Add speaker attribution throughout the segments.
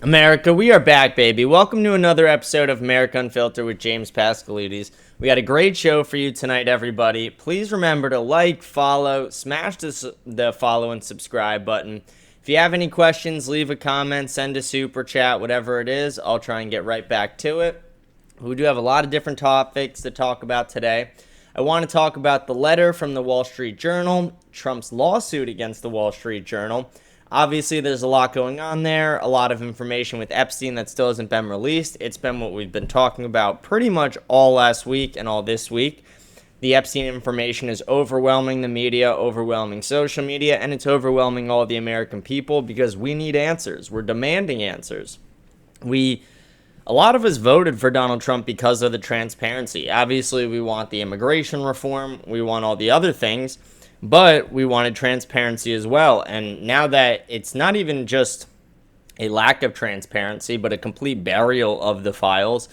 Speaker 1: America, we are back, baby. Welcome to another episode of America Unfiltered with James Paskalides. We got a great show for you tonight, everybody. Please remember to like, follow, smash the follow and subscribe button. If you have any questions, leave a comment, send a super chat, whatever it is. I'll try and get right back to it. We do have a lot of different topics to talk about today. I want to talk about the letter from the Wall Street Journal, Trump's lawsuit against the Wall Street Journal. Obviously, there's a lot going on there, a lot of information with Epstein that still hasn't been released. It's been what we've been talking about pretty much all last week and all this week. The Epstein information is overwhelming the media, overwhelming social media, and it's overwhelming all the American people because we need answers. We're demanding answers. A lot of us voted for Donald Trump because of the transparency. Obviously, we want the immigration reform. We want all the other things. But we wanted transparency as well. And now that it's not even just a lack of transparency, but a complete burial of the files,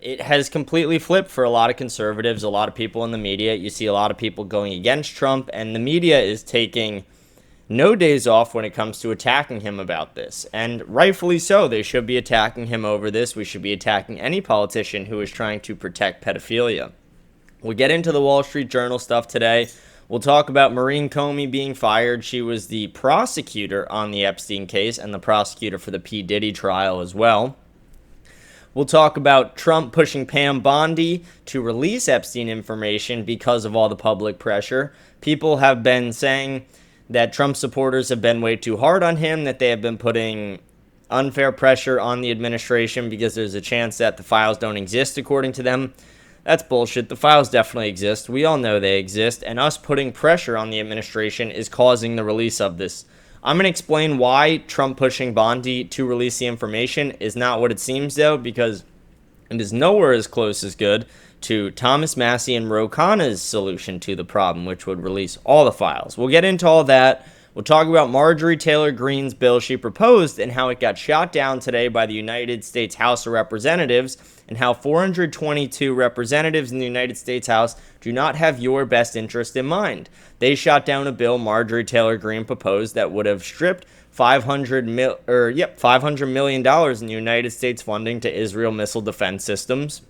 Speaker 1: it has completely flipped for a lot of conservatives, a lot of people in the media. You see a lot of people going against Trump, and the media is taking no days off when it comes to attacking him about this. And rightfully so. They should be attacking him over this. We should be attacking any politician who is trying to protect pedophilia. We'll get into the Wall Street Journal stuff today. We'll talk about Maureen Comey being fired. She was the prosecutor on the Epstein case and the prosecutor for the P. Diddy trial as well. We'll talk about Trump pushing Pam Bondi to release Epstein information because of all the public pressure. People have been saying that Trump supporters have been way too hard on him, that they have been putting unfair pressure on the administration because there's a chance that the files don't exist according to them. That's bullshit. The files definitely exist. We all know they exist, and us putting pressure on the administration is causing the release of this. I'm going to explain why Trump pushing Bondi to release the information is not what it seems, though, because it is nowhere as close as good to Thomas Massie and Ro Khanna's solution to the problem, which would release all the files. We'll get into all that. We'll talk about Marjorie Taylor Greene's bill she proposed and how it got shot down today by the United States House of Representatives, and how 422 representatives in the United States House do not have your best interest in mind. They shot down a bill Marjorie Taylor Greene proposed that would have stripped $500 million in the United States funding to Israel missile defense systems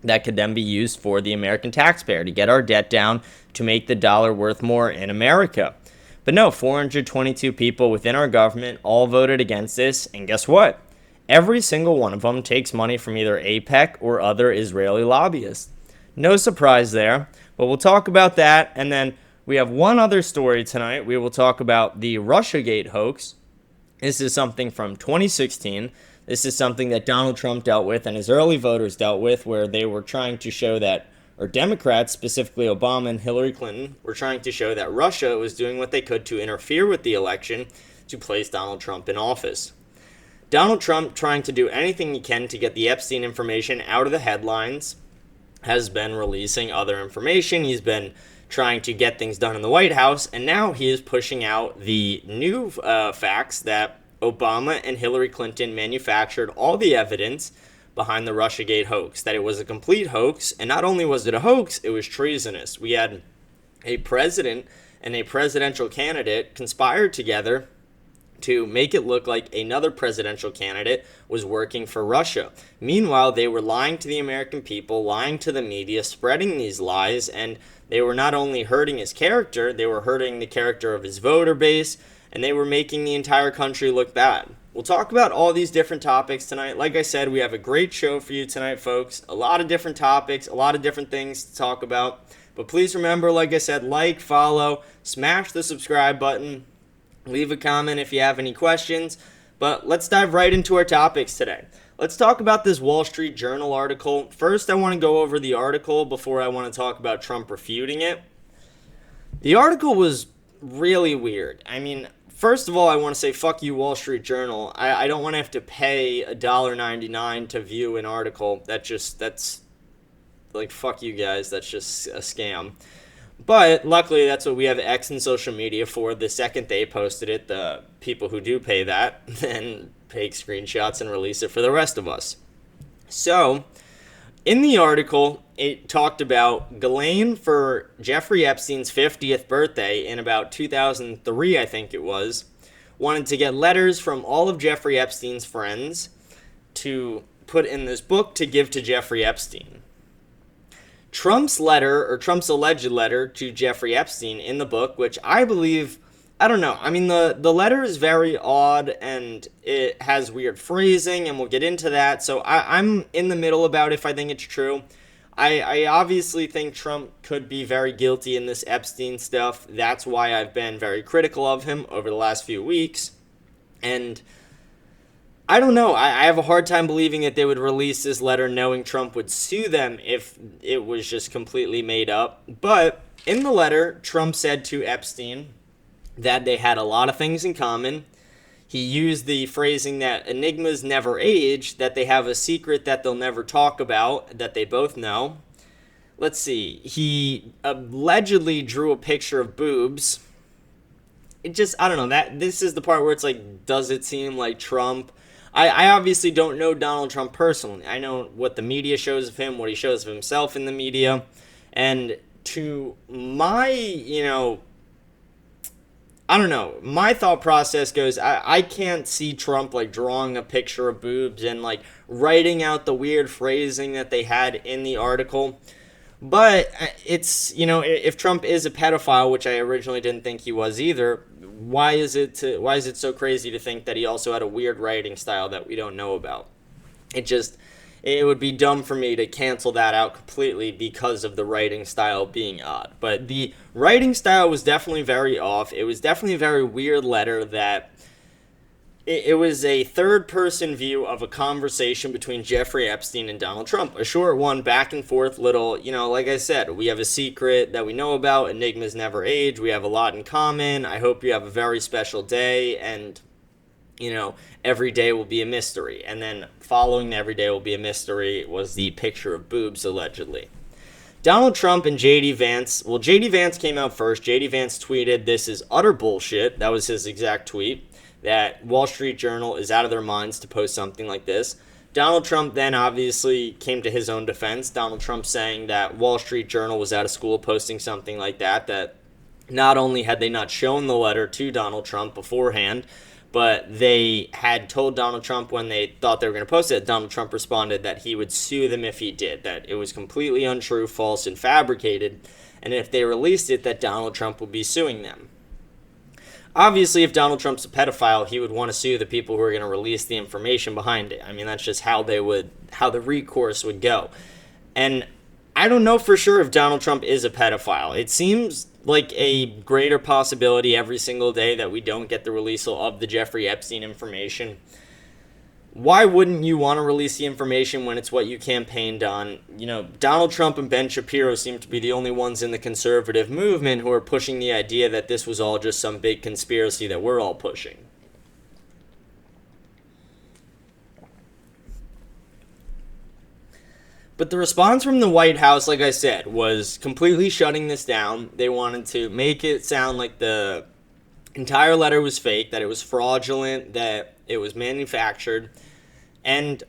Speaker 1: that could then be used for the American taxpayer to get our debt down, to make the dollar worth more in America. But no, 422 people within our government all voted against this, and guess what? Every single one of them takes money from either AIPAC or other Israeli lobbyists. No surprise there, but we'll talk about that, and then we have one other story tonight. We will talk about the Russiagate hoax. This is something from 2016. This is something that Donald Trump dealt with and his early voters dealt with, where they were trying to show that, or Democrats, specifically Obama and Hillary Clinton, were trying to show that Russia was doing what they could to interfere with the election to place Donald Trump in office. Donald Trump, trying to do anything he can to get the Epstein information out of the headlines, has been releasing other information. He's been trying to get things done in the White House, and now he is pushing out the new facts that Obama and Hillary Clinton manufactured all the evidence behind the Russiagate hoax, that it was a complete hoax, and not only was it a hoax, it was treasonous. We had a president and a presidential candidate conspired together to make it look like another presidential candidate was working for Russia. Meanwhile, they were lying to the American people, lying to the media, spreading these lies, and they were not only hurting his character, they were hurting the character of his voter base, and they were making the entire country look bad. We'll talk about all these different topics tonight. Like I said, we have a great show for you tonight, folks. A lot of different topics, a lot of different things to talk about. But please remember, like I said, like, follow, smash the subscribe button. Leave a comment if you have any questions, but let's dive right into our topics today. Let's talk about this Wall Street Journal article. First, I want to go over the article before I want to talk about Trump refuting it. The article was really weird. I mean, first of all, I want to say fuck you, Wall Street Journal. I don't want to have to pay $1.99 to view an article. That's like, fuck you guys. That's just a scam. But luckily, that's what we have X in social media for. The second they posted it, the people who do pay that then take screenshots and release it for the rest of us. So, in the article, it talked about Ghislaine for Jeffrey Epstein's 50th birthday in about 2003, I think it was wanted to get letters from all of Jeffrey Epstein's friends to put in this book to give to Jeffrey Epstein. Trump's alleged letter to Jeffrey Epstein in the book, which I believe, I don't know. I mean, the letter is very odd and it has weird phrasing, and we'll get into that. So I'm in the middle about if I think it's true. I obviously think Trump could be very guilty in this Epstein stuff. That's why I've been very critical of him over the last few weeks. And I don't know. I have a hard time believing that they would release this letter knowing Trump would sue them if it was just completely made up. But in the letter, Trump said to Epstein that they had a lot of things in common. He used the phrasing that enigmas never age, that they have a secret that they'll never talk about, that they both know. Let's see. He allegedly drew a picture of boobs. It just, I don't know. This is the part where it's like, does it seem like Trump? I obviously don't know Donald Trump personally. I know what the media shows of him, what he shows of himself in the media. And to my, I don't know. My thought process goes, I can't see Trump like drawing a picture of boobs and like writing out the weird phrasing that they had in the article. But it's, if Trump is a pedophile, which I originally didn't think he was either, why is it so crazy to think that he also had a weird writing style that we don't know about? It would be dumb for me to cancel that out completely because of the writing style being odd. But the writing style was definitely very off. It was definitely a very weird letter that it was a third-person view of a conversation between Jeffrey Epstein and Donald Trump. A short one, back and forth, little, like I said, we have a secret that we know about. Enigmas never age. We have a lot in common. I hope you have a very special day, and every day will be a mystery. And then following every day will be a mystery was the picture of boobs, allegedly. Donald Trump and J.D. Vance. Well, J.D. Vance came out first. J.D. Vance tweeted, "This is utter bullshit." That was his exact tweet. That Wall Street Journal is out of their minds to post something like this. Donald Trump then obviously came to his own defense. Donald Trump saying that Wall Street Journal was out of school posting something like that, that not only had they not shown the letter to Donald Trump beforehand, but they had told Donald Trump when they thought they were going to post it, Donald Trump responded that he would sue them if he did, that it was completely untrue, false, and fabricated, and if they released it, that Donald Trump would be suing them. Obviously, if Donald Trump's a pedophile, he would want to sue the people who are going to release the information behind it. I mean, that's just how the recourse would go. And I don't know for sure if Donald Trump is a pedophile. It seems like a greater possibility every single day that we don't get the release of the Jeffrey Epstein information. Why wouldn't you want to release the information when it's what you campaigned on? Donald Trump and Ben Shapiro seem to be the only ones in the conservative movement who are pushing the idea that this was all just some big conspiracy that we're all pushing. But the response from the White House, like I said, was completely shutting this down. They wanted to make it sound like the entire letter was fake, that it was fraudulent, that it was manufactured. And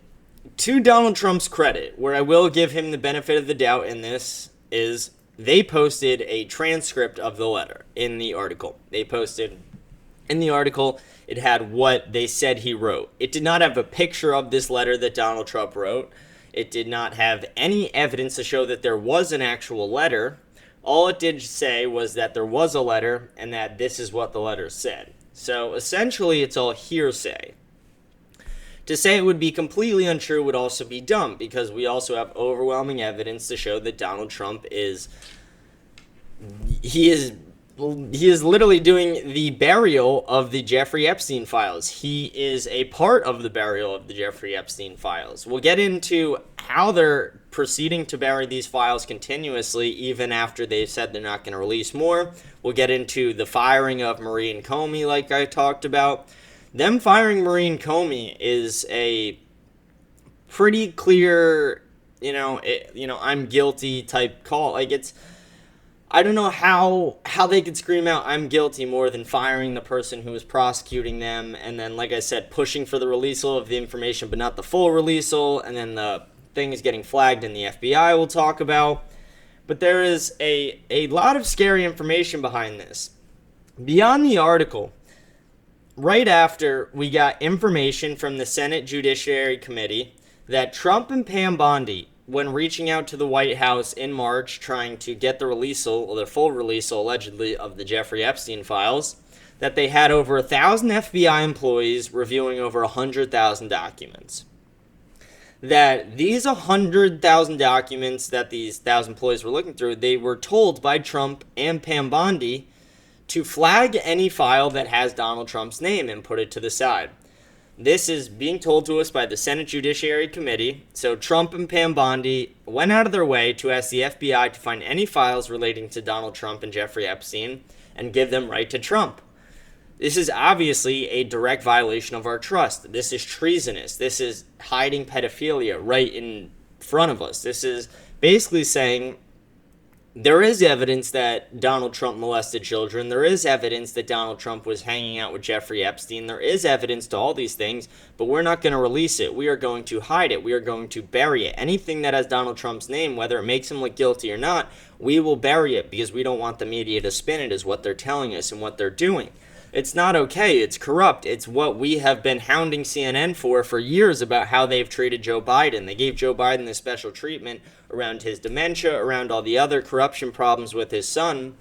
Speaker 1: to Donald Trump's credit, where I will give him the benefit of the doubt in this, is they posted a transcript of the letter in the article. They posted in the article, it had what they said he wrote. It did not have a picture of this letter that Donald Trump wrote. It did not have any evidence to show that there was an actual letter. All it did say was that there was a letter and that this is what the letter said. So essentially, it's all hearsay. To say it would be completely untrue would also be dumb, because we also have overwhelming evidence to show that Donald Trump is literally doing the burial of the Jeffrey Epstein files. He is a part of the burial of the Jeffrey Epstein files. We'll get into how they're proceeding to bury these files continuously, even after they've said they're not going to release more. We'll get into the firing of Maureen and Comey, like I talked about. Them firing Maureen and Comey is a pretty clear, I'm guilty type call. Like, I don't know how they could scream out, "I'm guilty," more than firing the person who was prosecuting them, and then, like I said, pushing for the releasal of the information, but not the full releasal, and then the thing is getting flagged in the FBI we'll talk about. But there is a lot of scary information behind this. Beyond the article, right after we got information from the Senate Judiciary Committee that Trump and Pam Bondi, when reaching out to the White House in March trying to get the full release allegedly of the Jeffrey Epstein files, that they had over 1,000 FBI employees reviewing over 100,000 documents. That these 100,000 documents that these 1,000 employees were looking through, they were told by Trump and Pam Bondi to flag any file that has Donald Trump's name and put it to the side. This is being told to us by the Senate Judiciary Committee, so Trump and Pam Bondi went out of their way to ask the FBI to find any files relating to Donald Trump and Jeffrey Epstein and give them right to Trump. This is obviously a direct violation of our trust. This is treasonous. This is hiding pedophilia right in front of us. This is basically saying there is evidence that Donald Trump molested children. There is evidence that Donald Trump was hanging out with Jeffrey Epstein. There is evidence to all these things, but we're not going to release it. We are going to hide it. We are going to bury it. Anything that has Donald Trump's name, whether it makes him look guilty or not, we will bury it because we don't want the media to spin it as what they're telling us and what they're doing. It's not okay. It's corrupt. It's what we have been hounding CNN for years about how they've treated Joe Biden. They gave Joe Biden this special treatment around his dementia, around all the other corruption problems with his son,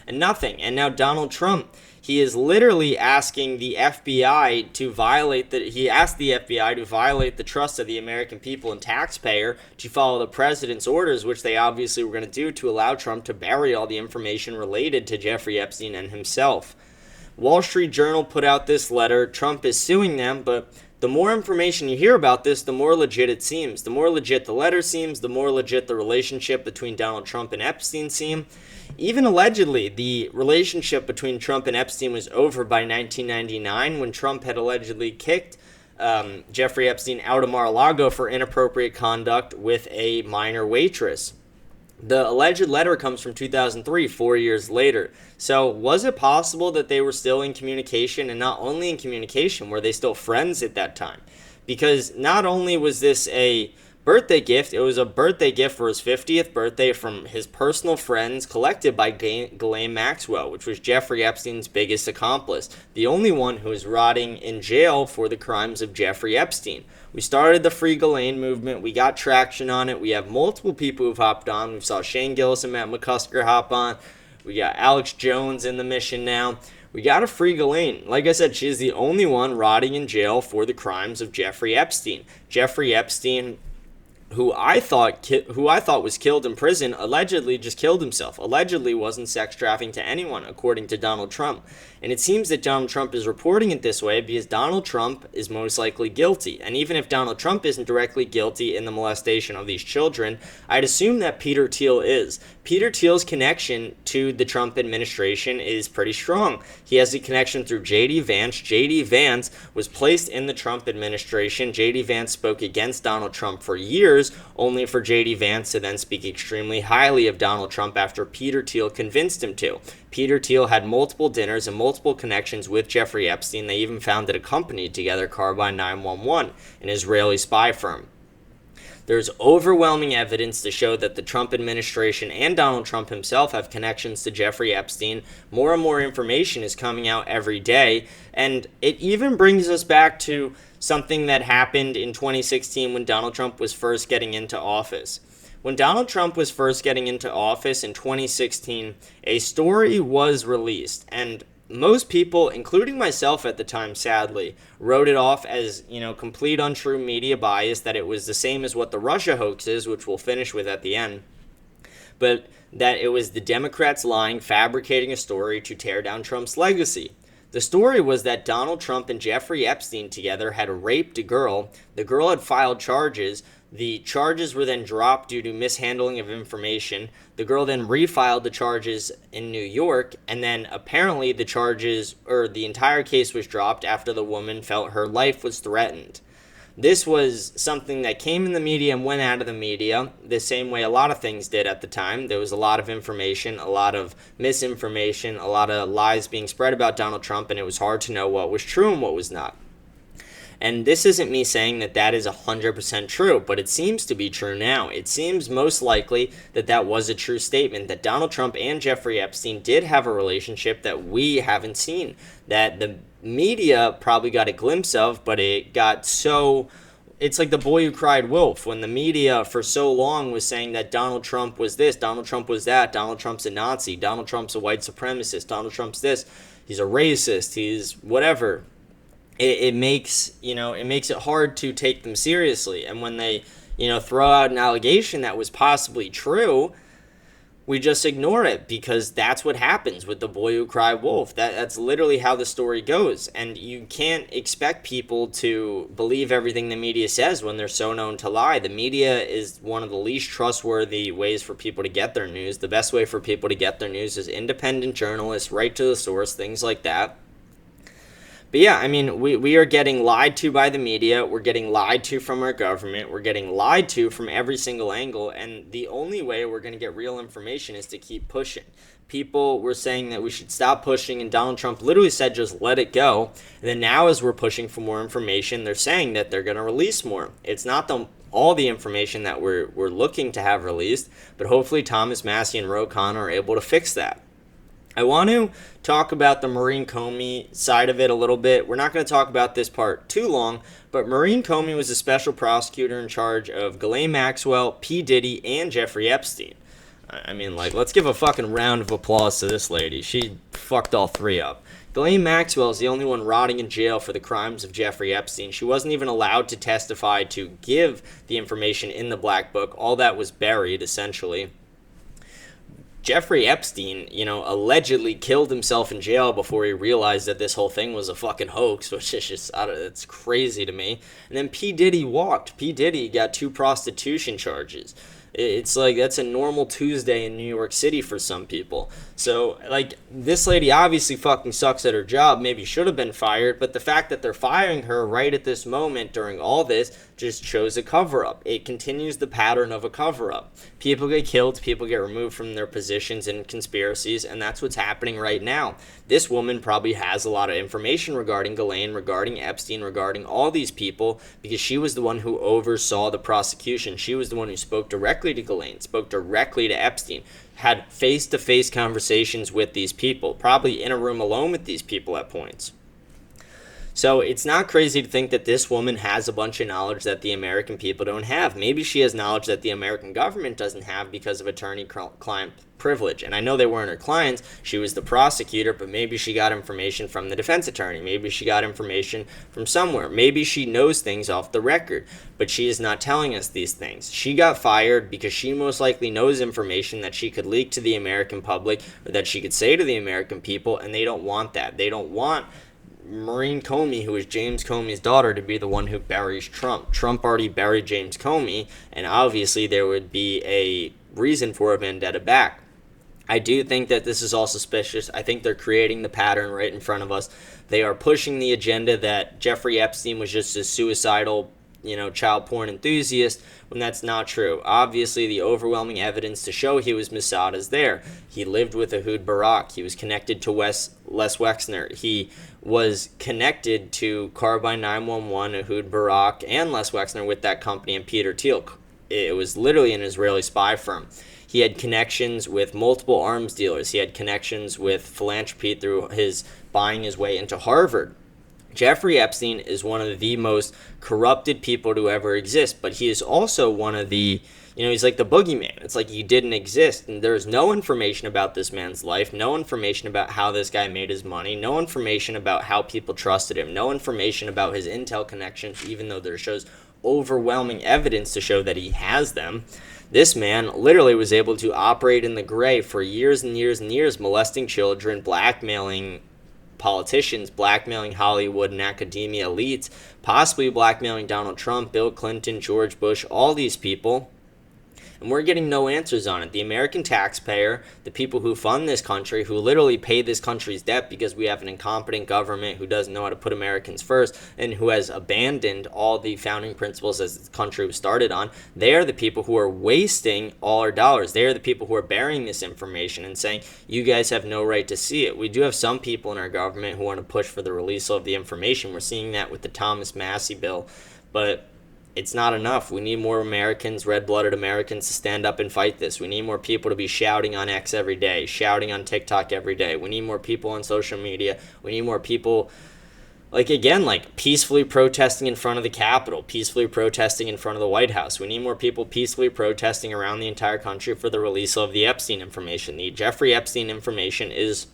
Speaker 1: and nothing. And now Donald Trump, he is literally asking the FBI to violate he asked the FBI to violate the trust of the American people and taxpayer to follow the president's orders, which they obviously were going to do to allow Trump to bury all the information related to Jeffrey Epstein and himself. Wall Street Journal put out this letter. Trump is suing them, but the more information you hear about this, the more legit it seems. The more legit the letter seems, the more legit the relationship between Donald Trump and Epstein seemed. Even allegedly, the relationship between Trump and Epstein was over by 1999 when Trump had allegedly kicked Jeffrey Epstein out of Mar-a-Lago for inappropriate conduct with a minor waitress. The alleged letter comes from 2003, 4 years later. So was it possible that they were still in communication, and not only in communication, were they still friends at that time? Because not only was this a birthday gift, it was a birthday gift for his 50th birthday from his personal friends collected by Ghislaine Maxwell, which was Jeffrey Epstein's biggest accomplice, the only one who is rotting in jail for the crimes of Jeffrey Epstein. We started the Free Ghislaine movement. We got traction on it. We have multiple people who've hopped on. We saw Shane Gillis and Matt McCusker hop on. We got Alex Jones in the mission now. We got to free Ghislaine. Like I said, she is the only one rotting in jail for the crimes of Jeffrey Epstein. Jeffrey Epstein, who I thought was killed in prison, allegedly just killed himself. Allegedly wasn't sex trafficking to anyone, according to Donald Trump. And it seems that Donald Trump is reporting it this way because Donald Trump is most likely guilty. And even if Donald Trump isn't directly guilty in the molestation of these children, I'd assume that Peter Thiel is. Peter Thiel's connection to the Trump administration is pretty strong. He has a connection through J.D. Vance. J.D. Vance was placed in the Trump administration. J.D. Vance spoke against Donald Trump for years, only for J.D. Vance to then speak extremely highly of Donald Trump after Peter Thiel convinced him to. Peter Thiel had multiple dinners and multiple connections with Jeffrey Epstein. They even founded a company together, Carbine 911, an Israeli spy firm. There's overwhelming evidence to show that the Trump administration and Donald Trump himself have connections to Jeffrey Epstein. More and more information is coming out every day, and it even brings us back to something that happened in 2016 when Donald Trump was first getting into office. When Donald Trump was first getting into office in 2016, a story was released, and most people, including myself at the time, sadly, wrote it off as, complete untrue media bias, that it was the same as what the Russia hoax is, which we'll finish with at the end, but that it was the Democrats lying, fabricating a story to tear down Trump's legacy. The story was that Donald Trump and Jeffrey Epstein together had raped a girl. The girl had filed charges. The charges were then dropped due to mishandling of information. The girl then refiled the charges in New York, and then apparently the entire case was dropped after the woman felt her life was threatened. This was something that came in the media and went out of the media the same way a lot of things did at the time. There was a lot of information, a lot of misinformation, a lot of lies being spread about Donald Trump, and it was hard to know what was true and what was not. And this isn't me saying that that is 100% true, but it seems to be true now. It seems most likely that that was a true statement, that Donald Trump and Jeffrey Epstein did have a relationship that we haven't seen, that the media probably got a glimpse of, but it got so... It's like the boy who cried wolf, when the media for so long was saying that Donald Trump was this, Donald Trump was that, Donald Trump's a Nazi, Donald Trump's a white supremacist, Donald Trump's this, he's a racist, he's whatever. It makes it hard to take them seriously. And when they throw out an allegation that was possibly true, we just ignore it, because that's what happens with the boy who cried wolf. That's literally how the story goes. And you can't expect people to believe everything the media says when they're so known to lie. The media is one of the least trustworthy ways for people to get their news. The best way for people to get their news is independent journalists, right to the source, things like that. But yeah, I mean, we are getting lied to by the media. We're getting lied to from our government. We're getting lied to from every single angle. And the only way we're going to get real information is to keep pushing. People were saying that we should stop pushing, and Donald Trump literally said just let it go. And then now, as we're pushing for more information, they're saying that they're going to release more. It's not all the information that we're looking to have released, but hopefully Thomas Massie and Ro Khanna are able to fix that. I want to talk about the Maureen Comey side of it a little bit. We're not going to talk about this part too long, but Maureen Comey was a special prosecutor in charge of Ghislaine Maxwell, P. Diddy, and Jeffrey Epstein. I mean, let's give a fucking round of applause to this lady. She fucked all three up. Ghislaine Maxwell is the only one rotting in jail for the crimes of Jeffrey Epstein. She wasn't even allowed to testify to give the information in the Black Book. All that was buried, essentially. Jeffrey Epstein, allegedly killed himself in jail before he realized that this whole thing was a fucking hoax, which is just, it's crazy to me. And then P. Diddy walked. P. Diddy got 2 prostitution charges. It's like that's a normal Tuesday in New York City for some people. So, this lady obviously fucking sucks at her job, maybe should have been fired, but the fact that they're firing her right at this moment during all this just shows a cover-up. It continues the pattern of a cover-up. People get killed, people get removed from their positions in conspiracies, and that's what's happening right now. This woman probably has a lot of information regarding Ghislaine, regarding Epstein, regarding all these people, because she was the one who oversaw the prosecution. She was the one who spoke directly to Ghislaine, spoke directly to Epstein, had face-to-face conversations with these people, probably in a room alone with these people at points. So it's not crazy to think that this woman has a bunch of knowledge that the American people don't have. Maybe she has knowledge that the American government doesn't have because of attorney-client privilege. And I know they weren't her clients. She was the prosecutor, but maybe she got information from the defense attorney. Maybe she got information from somewhere. Maybe she knows things off the record, but she is not telling us these things. She got fired because she most likely knows information that she could leak to the American public, or that she could say to the American people, and they don't want that. They don't want Maureen Comey, who is James Comey's daughter, to be the one who buries Trump. Trump already buried James Comey, and obviously there would be a reason for a vendetta back. I do think that this is all suspicious. I think they're creating the pattern right in front of us. They are pushing the agenda that Jeffrey Epstein was just a suicidal, child porn enthusiast, when that's not true. Obviously, the overwhelming evidence to show he was Mossad is there. He lived with Ehud Barak. He was connected to Les Wexner. He was connected to Carbine 911, Ehud Barak, and Les Wexner with that company, and Peter Thiel. It was literally an Israeli spy firm. He had connections with multiple arms dealers. He had connections with philanthropy through his buying his way into Harvard. Jeffrey Epstein is one of the most corrupted people to ever exist, but he is also one of the, he's like the boogeyman. It's like he didn't exist, and there's no information about this man's life, no information about how this guy made his money, no information about how people trusted him, no information about his intel connections, even though there shows overwhelming evidence to show that he has them. This man literally was able to operate in the gray for years and years and years, molesting children, blackmailing politicians, blackmailing Hollywood and academia elites, possibly blackmailing Donald Trump, Bill Clinton, George Bush, all these people. And we're getting no answers on it. The American taxpayer, the people who fund this country, who literally pay this country's debt because we have an incompetent government who doesn't know how to put Americans first and who has abandoned all the founding principles as the country was started on, they are the people who are wasting all our dollars. They are the people who are burying this information and saying, you guys have no right to see it. We do have some people in our government who want to push for the release of the information. We're seeing that with the Thomas Massie bill, but it's not enough. We need more Americans, red-blooded Americans, to stand up and fight this. We need more people to be shouting on X every day, shouting on TikTok every day. We need more people on social media. We need more people Like, again, like peacefully protesting in front of the Capitol, peacefully protesting in front of the White House. We need more people peacefully protesting around the entire country for the release of the Epstein information. The Jeffrey Epstein information is,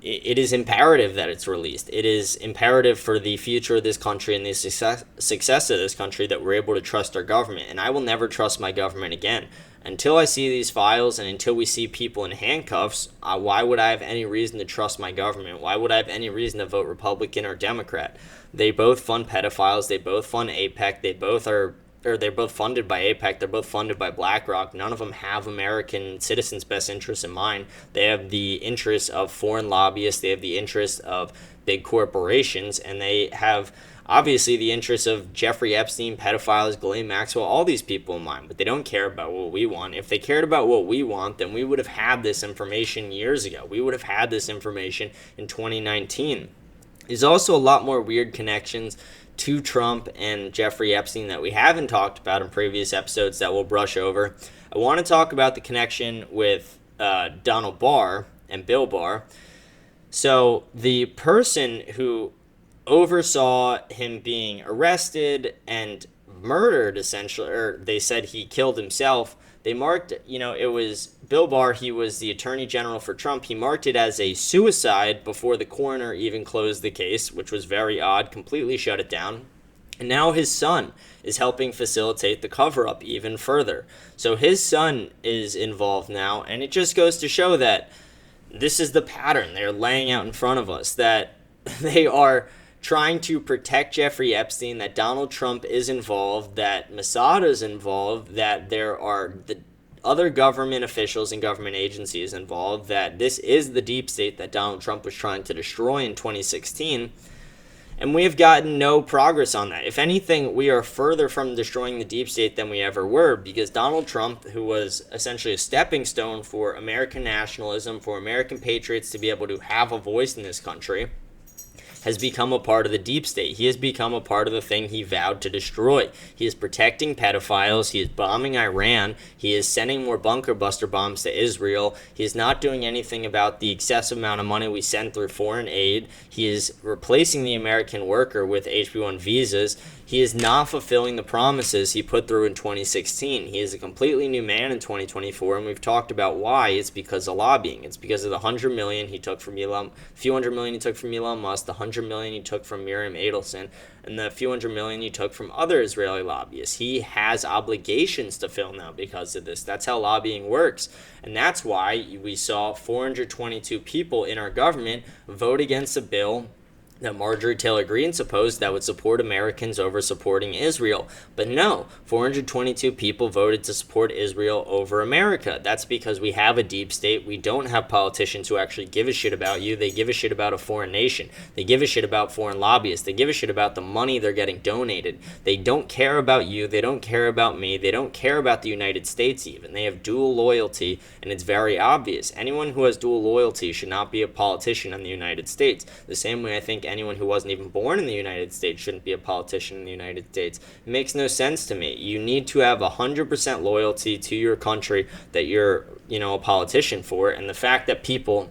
Speaker 1: it is imperative that it's released. It is imperative for the future of this country and the success of this country that we're able to trust our government. And I will never trust my government again. Until I see these files and until we see people in handcuffs, why would I have any reason to trust my government? Why would I have any reason to vote Republican or Democrat? They both fund pedophiles. They both fund APEC. They're both funded by APEC. They're both funded by BlackRock. None of them have American citizens' best interests in mind. They have the interests of foreign lobbyists. They have the interests of big corporations, and they have obviously the interests of Jeffrey Epstein, pedophiles, Ghislaine Maxwell, all these people in mind, but they don't care about what we want. If they cared about what we want, then we would have had this information years ago. We would have had this information in 2019. There's also a lot more weird connections to Trump and Jeffrey Epstein that we haven't talked about in previous episodes that we'll brush over. I want to talk about the connection with Donald Barr and Bill Barr. So the person who oversaw him being arrested and murdered, essentially, or they said he killed himself. They marked, it was Bill Barr. He was the attorney general for Trump. He marked it as a suicide before the coroner even closed the case, which was very odd, completely shut it down. And now his son is helping facilitate the cover-up even further. So his son is involved now, and it just goes to show that this is the pattern they're laying out in front of us, that they are trying to protect Jeffrey Epstein, that Donald Trump is involved, that Mossad is involved, that there are the other government officials and government agencies involved, that this is the deep state that Donald Trump was trying to destroy in 2016. And we have gotten no progress on that. If anything, we are further from destroying the deep state than we ever were, because Donald Trump, who was essentially a stepping stone for American nationalism, for American patriots to be able to have a voice in this country, has become a part of the deep state. He has become a part of the thing he vowed to destroy. He is protecting pedophiles. He is bombing Iran. He is sending more bunker buster bombs to Israel. He is not doing anything about the excessive amount of money we send through foreign aid. He is replacing the American worker with HB1 visas. He is not fulfilling the promises he put through in 2016. He is a completely new man in 2024, and we've talked about why. It's because of lobbying. It's because of the $100 million he took from few hundred million he took from Elon Musk, the $100 million he took from Miriam Adelson, and the few hundred million he took from other Israeli lobbyists. He has obligations to fill now because of this. That's how lobbying works. And that's why we saw 422 people in our government vote against a bill that Marjorie Taylor Greene supposed that would support Americans over supporting Israel. But no, 422 people voted to support Israel over America. That's because we have a deep state. We don't have politicians who actually give a shit about you. They give a shit about a foreign nation. They give a shit about foreign lobbyists. They give a shit about the money they're getting donated. They don't care about you. They don't care about me. They don't care about the United States even. They have dual loyalty, and it's very obvious. Anyone who has dual loyalty should not be a politician in the United States. The same way I think anyone who wasn't even born in the United States shouldn't be a politician in the United States. It makes no sense to me. You need to have 100% loyalty to your country that you're, a politician for. And the fact that people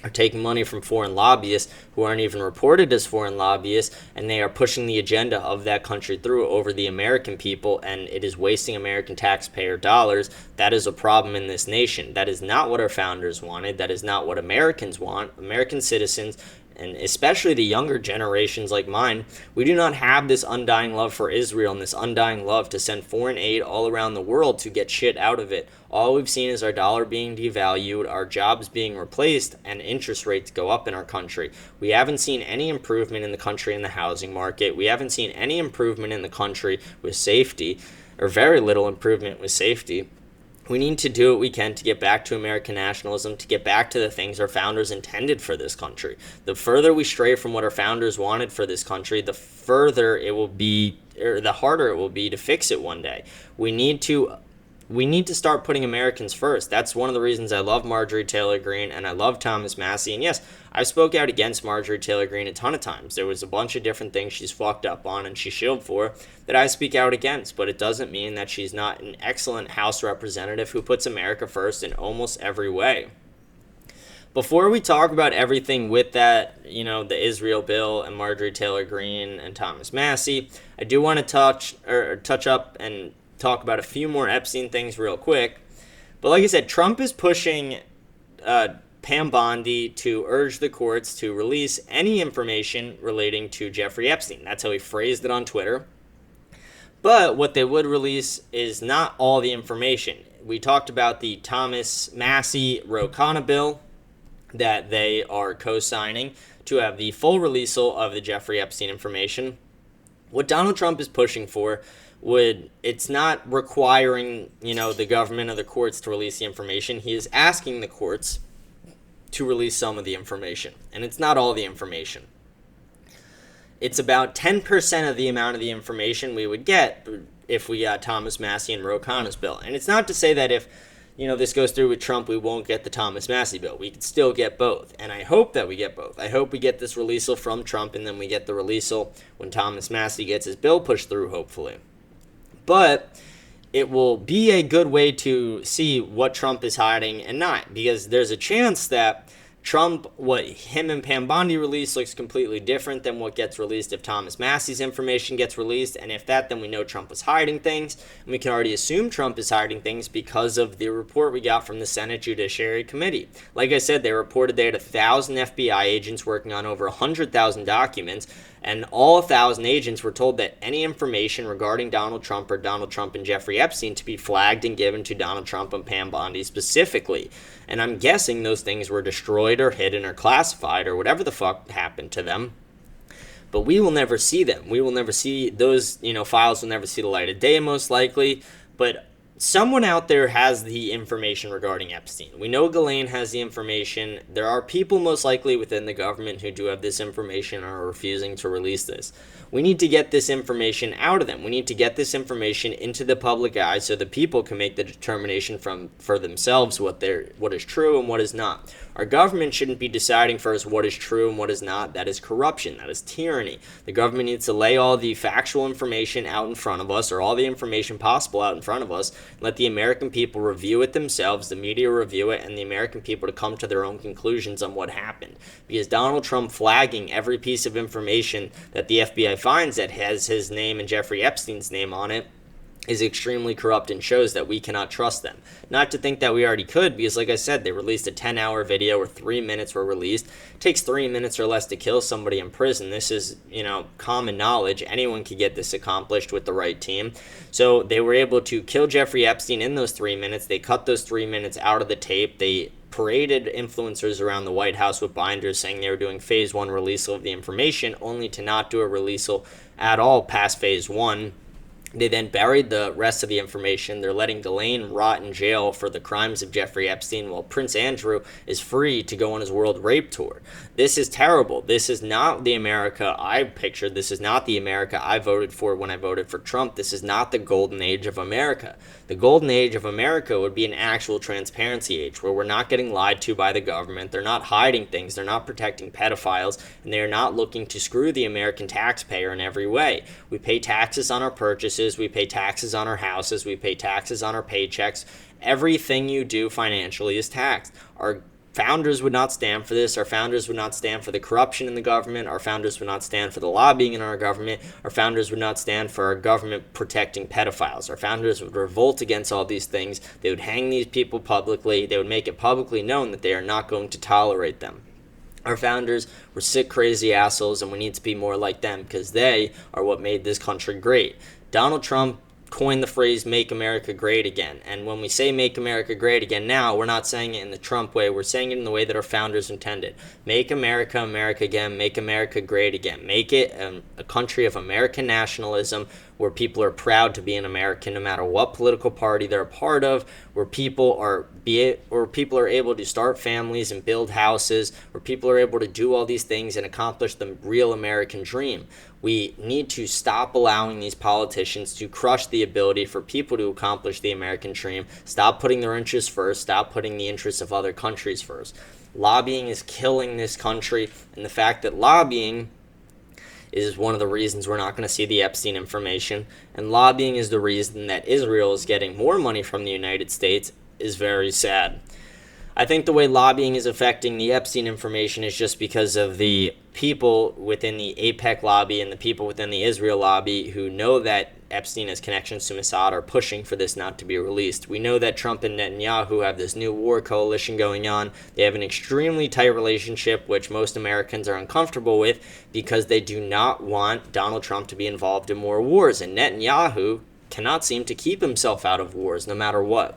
Speaker 1: are taking money from foreign lobbyists who aren't even reported as foreign lobbyists, and they are pushing the agenda of that country through over the American people, and it is wasting American taxpayer dollars, that is a problem in this nation. That is not what our founders wanted. That is not what Americans want. American citizens, and especially the younger generations like mine, we do not have this undying love for Israel and this undying love to send foreign aid all around the world to get shit out of it. All we've seen is our dollar being devalued, our jobs being replaced, and interest rates go up in our country. We haven't seen any improvement in the country in the housing market. We haven't seen any improvement in the country with safety, or very little improvement with safety. We need to do what we can to get back to American nationalism, to get back to the things our founders intended for this country. The further we stray from what our founders wanted for this country, the further it will be, or the harder it will be to fix it one day. We need to start putting Americans first. That's one of the reasons I love Marjorie Taylor Greene and I love Thomas Massie. And yes, I spoke out against Marjorie Taylor Greene a ton of times. There was a bunch of different things she's fucked up on and she shielded for that I speak out against. But it doesn't mean that she's not an excellent House representative who puts America first in almost every way. Before we talk about everything with that, the Israel bill and Marjorie Taylor Greene and Thomas Massie, I do want to touch up and talk about a few more Epstein things real quick. But like I said, Trump is pushing Pam Bondi to urge the courts to release any information relating to Jeffrey Epstein. That's how he phrased it on Twitter. But what they would release is not all the information. We talked about the Thomas Massie-Ro Khanna bill that they are co-signing to have the full releasal of the Jeffrey Epstein information. What Donald Trump is pushing for it's not requiring, the government or the courts to release the information. He is asking the courts to release some of the information, and it's not all the information. It's about 10% of the amount of the information we would get if we got Thomas Massie and Ro Khanna's bill. And it's not to say that if this goes through with Trump, we won't get the Thomas Massie bill. We could still get both, and I hope that we get both. I hope we get this releasal from Trump, and then we get the releasal when Thomas Massie gets his bill pushed through, hopefully. But it will be a good way to see what Trump is hiding and not, because there's a chance that Trump, what him and Pam Bondi release looks completely different than what gets released if Thomas Massie's information gets released. And if that, then we know Trump was hiding things. And we can already assume Trump is hiding things because of the report we got from the Senate Judiciary Committee. Like I said, they reported they had 1,000 FBI agents working on over 100,000 documents. And all 1,000 agents were told that any information regarding Donald Trump or Donald Trump and Jeffrey Epstein to be flagged and given to Donald Trump and Pam Bondi specifically. And I'm guessing those things were destroyed or hidden or classified or whatever the fuck happened to them. But we will never see them. We will never see those, files will never see the light of day most likely. But someone out there has the information regarding Epstein. We know Ghislaine has the information. There are people most likely within the government who do have this information and are refusing to release this. We need to get this information out of them. We need to get this information into the public eye so the people can make the determination for themselves what is true and what is not. Our government shouldn't be deciding for us what is true and what is not. That is corruption. That is tyranny. The government needs to lay all the factual information out in front of us, or all the information possible out in front of us, and let the American people review it themselves, the media review it, and the American people to come to their own conclusions on what happened. Because Donald Trump flagging every piece of information that the FBI finds that has his name and Jeffrey Epstein's name on it is extremely corrupt and shows that we cannot trust them. Not to think that we already could, because like I said, they released a 10-hour video where 3 minutes were released. It takes 3 minutes or less to kill somebody in prison. This is, common knowledge. Anyone could get this accomplished with the right team. So they were able to kill Jeffrey Epstein in those 3 minutes. They cut those 3 minutes out of the tape. They paraded influencers around the White House with binders saying they were doing phase 1 releasal of the information, only to not do a releasal at all past phase 1. They then buried the rest of the information. They're letting Ghislaine rot in jail for the crimes of Jeffrey Epstein, while Prince Andrew is free to go on his world rape tour. This is terrible. This is not the America I pictured. This is not the America I voted for when I voted for Trump. This is not the golden age of America. The golden age of America would be an actual transparency age where we're not getting lied to by the government. They're not hiding things. They're not protecting pedophiles, and they're not looking to screw the American taxpayer in every way. We pay taxes on our purchases. We pay taxes on our houses. We pay taxes on our paychecks. Everything you do financially is taxed. Our founders would not stand for this. Our founders would not stand for the corruption in the government. Our founders would not stand for the lobbying in our government. Our founders would not stand for our government protecting pedophiles. Our founders would revolt against all these things. They would hang these people publicly. They would make it publicly known that they are not going to tolerate them. Our founders were sick, crazy assholes, and we need to be more like them because they are what made this country great. Donald Trump coined the phrase "Make America Great Again." And when we say "Make America Great Again" now, we're not saying it in the Trump way. We're saying it in the way that our founders intended. Make America, America again. Make America great again. Make it a country of American nationalism where people are proud to be an American no matter what political party they're a part of, where people are able to start families and build houses, where people are able to do all these things and accomplish the real American dream. We need to stop allowing these politicians to crush the ability for people to accomplish the American dream. Stop putting their interests first. Stop putting the interests of other countries first. Lobbying is killing this country, and the fact that lobbying is one of the reasons we're not going to see the Epstein information, and lobbying is the reason that Israel is getting more money from the United States is very sad. I think the way lobbying is affecting the Epstein information is just because of the people within the AIPAC lobby and the people within the Israel lobby who know that Epstein has connections to Mossad are pushing for this not to be released. We know that Trump and Netanyahu have this new war coalition going on. They have an extremely tight relationship, which most Americans are uncomfortable with because they do not want Donald Trump to be involved in more wars. And Netanyahu cannot seem to keep himself out of wars no matter what.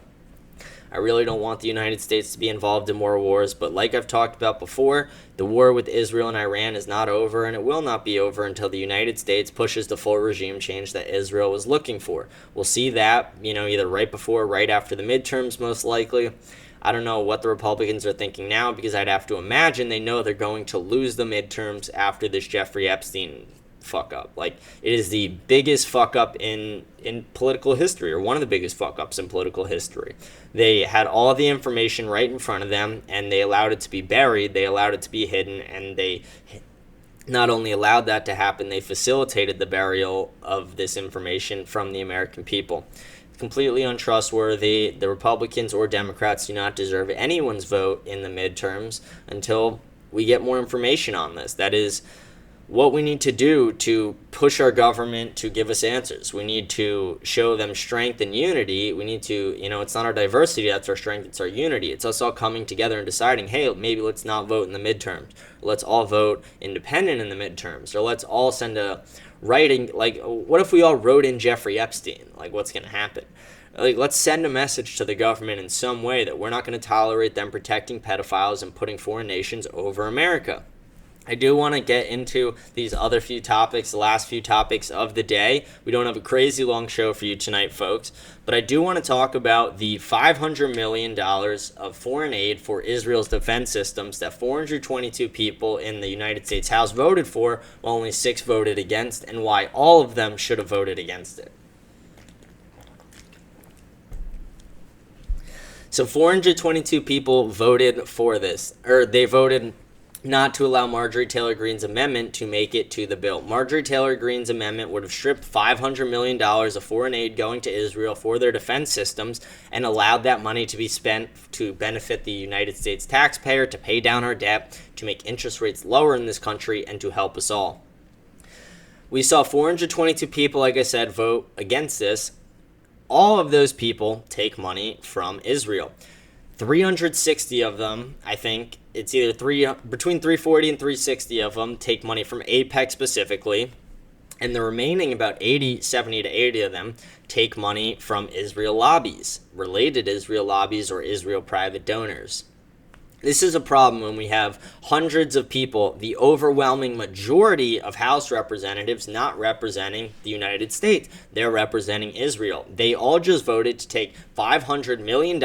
Speaker 1: I really don't want the United States to be involved in more wars, but like I've talked about before, the war with Israel and Iran is not over, and it will not be over until the United States pushes the full regime change that Israel was looking for. We'll see that, either right before or right after the midterms, most likely. I don't know what the Republicans are thinking now, because I'd have to imagine they know they're going to lose the midterms after this Jeffrey Epstein fuck up. Like, it is the biggest fuck up in political history, or one of the biggest fuck ups in political history. They had all the information right in front of them, and they allowed it to be buried, they allowed it to be hidden, and they not only allowed that to happen, they facilitated the burial of this information from the American people. Completely untrustworthy. The Republicans or Democrats do not deserve anyone's vote in the midterms until we get more information on this. That is what we need to do to push our government to give us answers. We need to show them strength and unity. We need to, it's not our diversity that's our strength, it's our unity. It's us all coming together and deciding, hey, maybe let's not vote in the midterms. Let's all vote independent in the midterms. Or let's all send a writing, like, what if we all wrote in Jeffrey Epstein? Like, what's going to happen? Like, let's send a message to the government in some way that we're not going to tolerate them protecting pedophiles and putting foreign nations over America. I do want to get into these other few topics, the last few topics of the day. We don't have a crazy long show for you tonight, folks, but I do want to talk about the $500 million of foreign aid for Israel's defense systems that 422 people in the United States House voted for, while only 6 voted against, and why all of them should have voted against it. So 422 people voted for this, or they voted not to allow Marjorie Taylor Greene's amendment to make it to the bill. Marjorie Taylor Greene's amendment would have stripped $500 million of foreign aid going to Israel for their defense systems and allowed that money to be spent to benefit the United States taxpayer, to pay down our debt, to make interest rates lower in this country, and to help us all. We saw 422 people, like I said, vote against this. All of those people take money from Israel. 360 of them, I think, it's either between 340 and 360 of them take money from AIPAC specifically, and the remaining about 70 to 80 of them take money from Israel lobbies, related Israel lobbies or Israel private donors. This is a problem when we have hundreds of people, the overwhelming majority of House representatives not representing the United States. They're representing Israel. They all just voted to take $500 million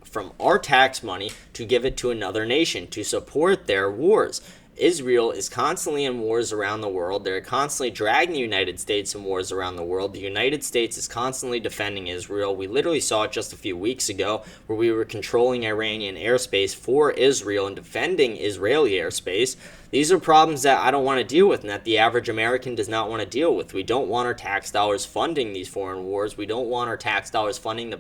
Speaker 1: from our tax money to give it to another nation to support their wars. Israel is constantly in wars around the world. They're constantly dragging the United States in wars around the world. The United States is constantly defending Israel. We literally saw it just a few weeks ago where we were controlling Iranian airspace for Israel and defending Israeli airspace. These are problems that I don't want to deal with and that the average American does not want to deal with. We don't want our tax dollars funding these foreign wars. We don't want our tax dollars funding the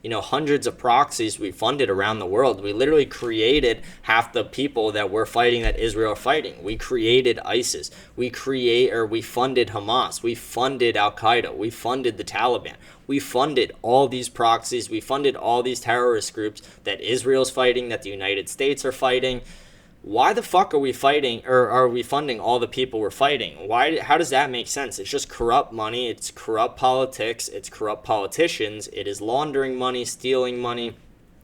Speaker 1: hundreds of proxies we funded around the world. We literally created half the people that we're fighting that Israel are fighting. We created ISIS. We funded Hamas. We funded Al-Qaeda. We funded the Taliban. We funded all these proxies. We funded all these terrorist groups that Israel's fighting, that the United States are fighting. Why the fuck are we fighting, or are we funding all the people we're fighting? How does that make sense? It's just corrupt money, it's corrupt politics, it's corrupt politicians, it is laundering money, stealing money.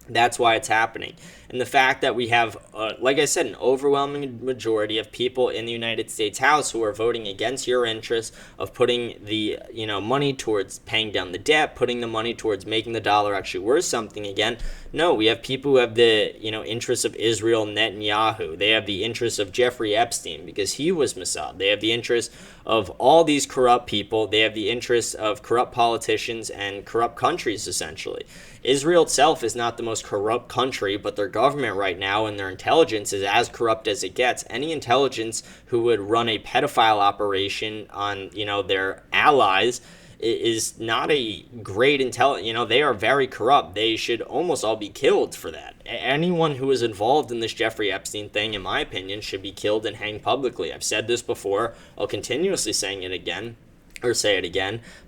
Speaker 1: That's why it's happening. And the fact that we have, like I said, an overwhelming majority of people in the United States House who are voting against your interests of putting the, money towards paying down the debt, putting the money towards making the dollar actually worth something again. No, we have people who have the, interests of Israel Netanyahu. They have the interests of Jeffrey Epstein because he was Mossad. They have the interests of all these corrupt people. They have the interests of corrupt politicians and corrupt countries, essentially. Israel itself is not the most corrupt country, but their government right now and their intelligence is as corrupt as it gets. Any intelligence who would run a pedophile operation on, their allies is not a great intelligence. They are very corrupt. They should almost all be killed for that. Anyone who is involved in this Jeffrey Epstein thing, in my opinion, should be killed and hanged publicly. I've said this before. I'll continuously say it again.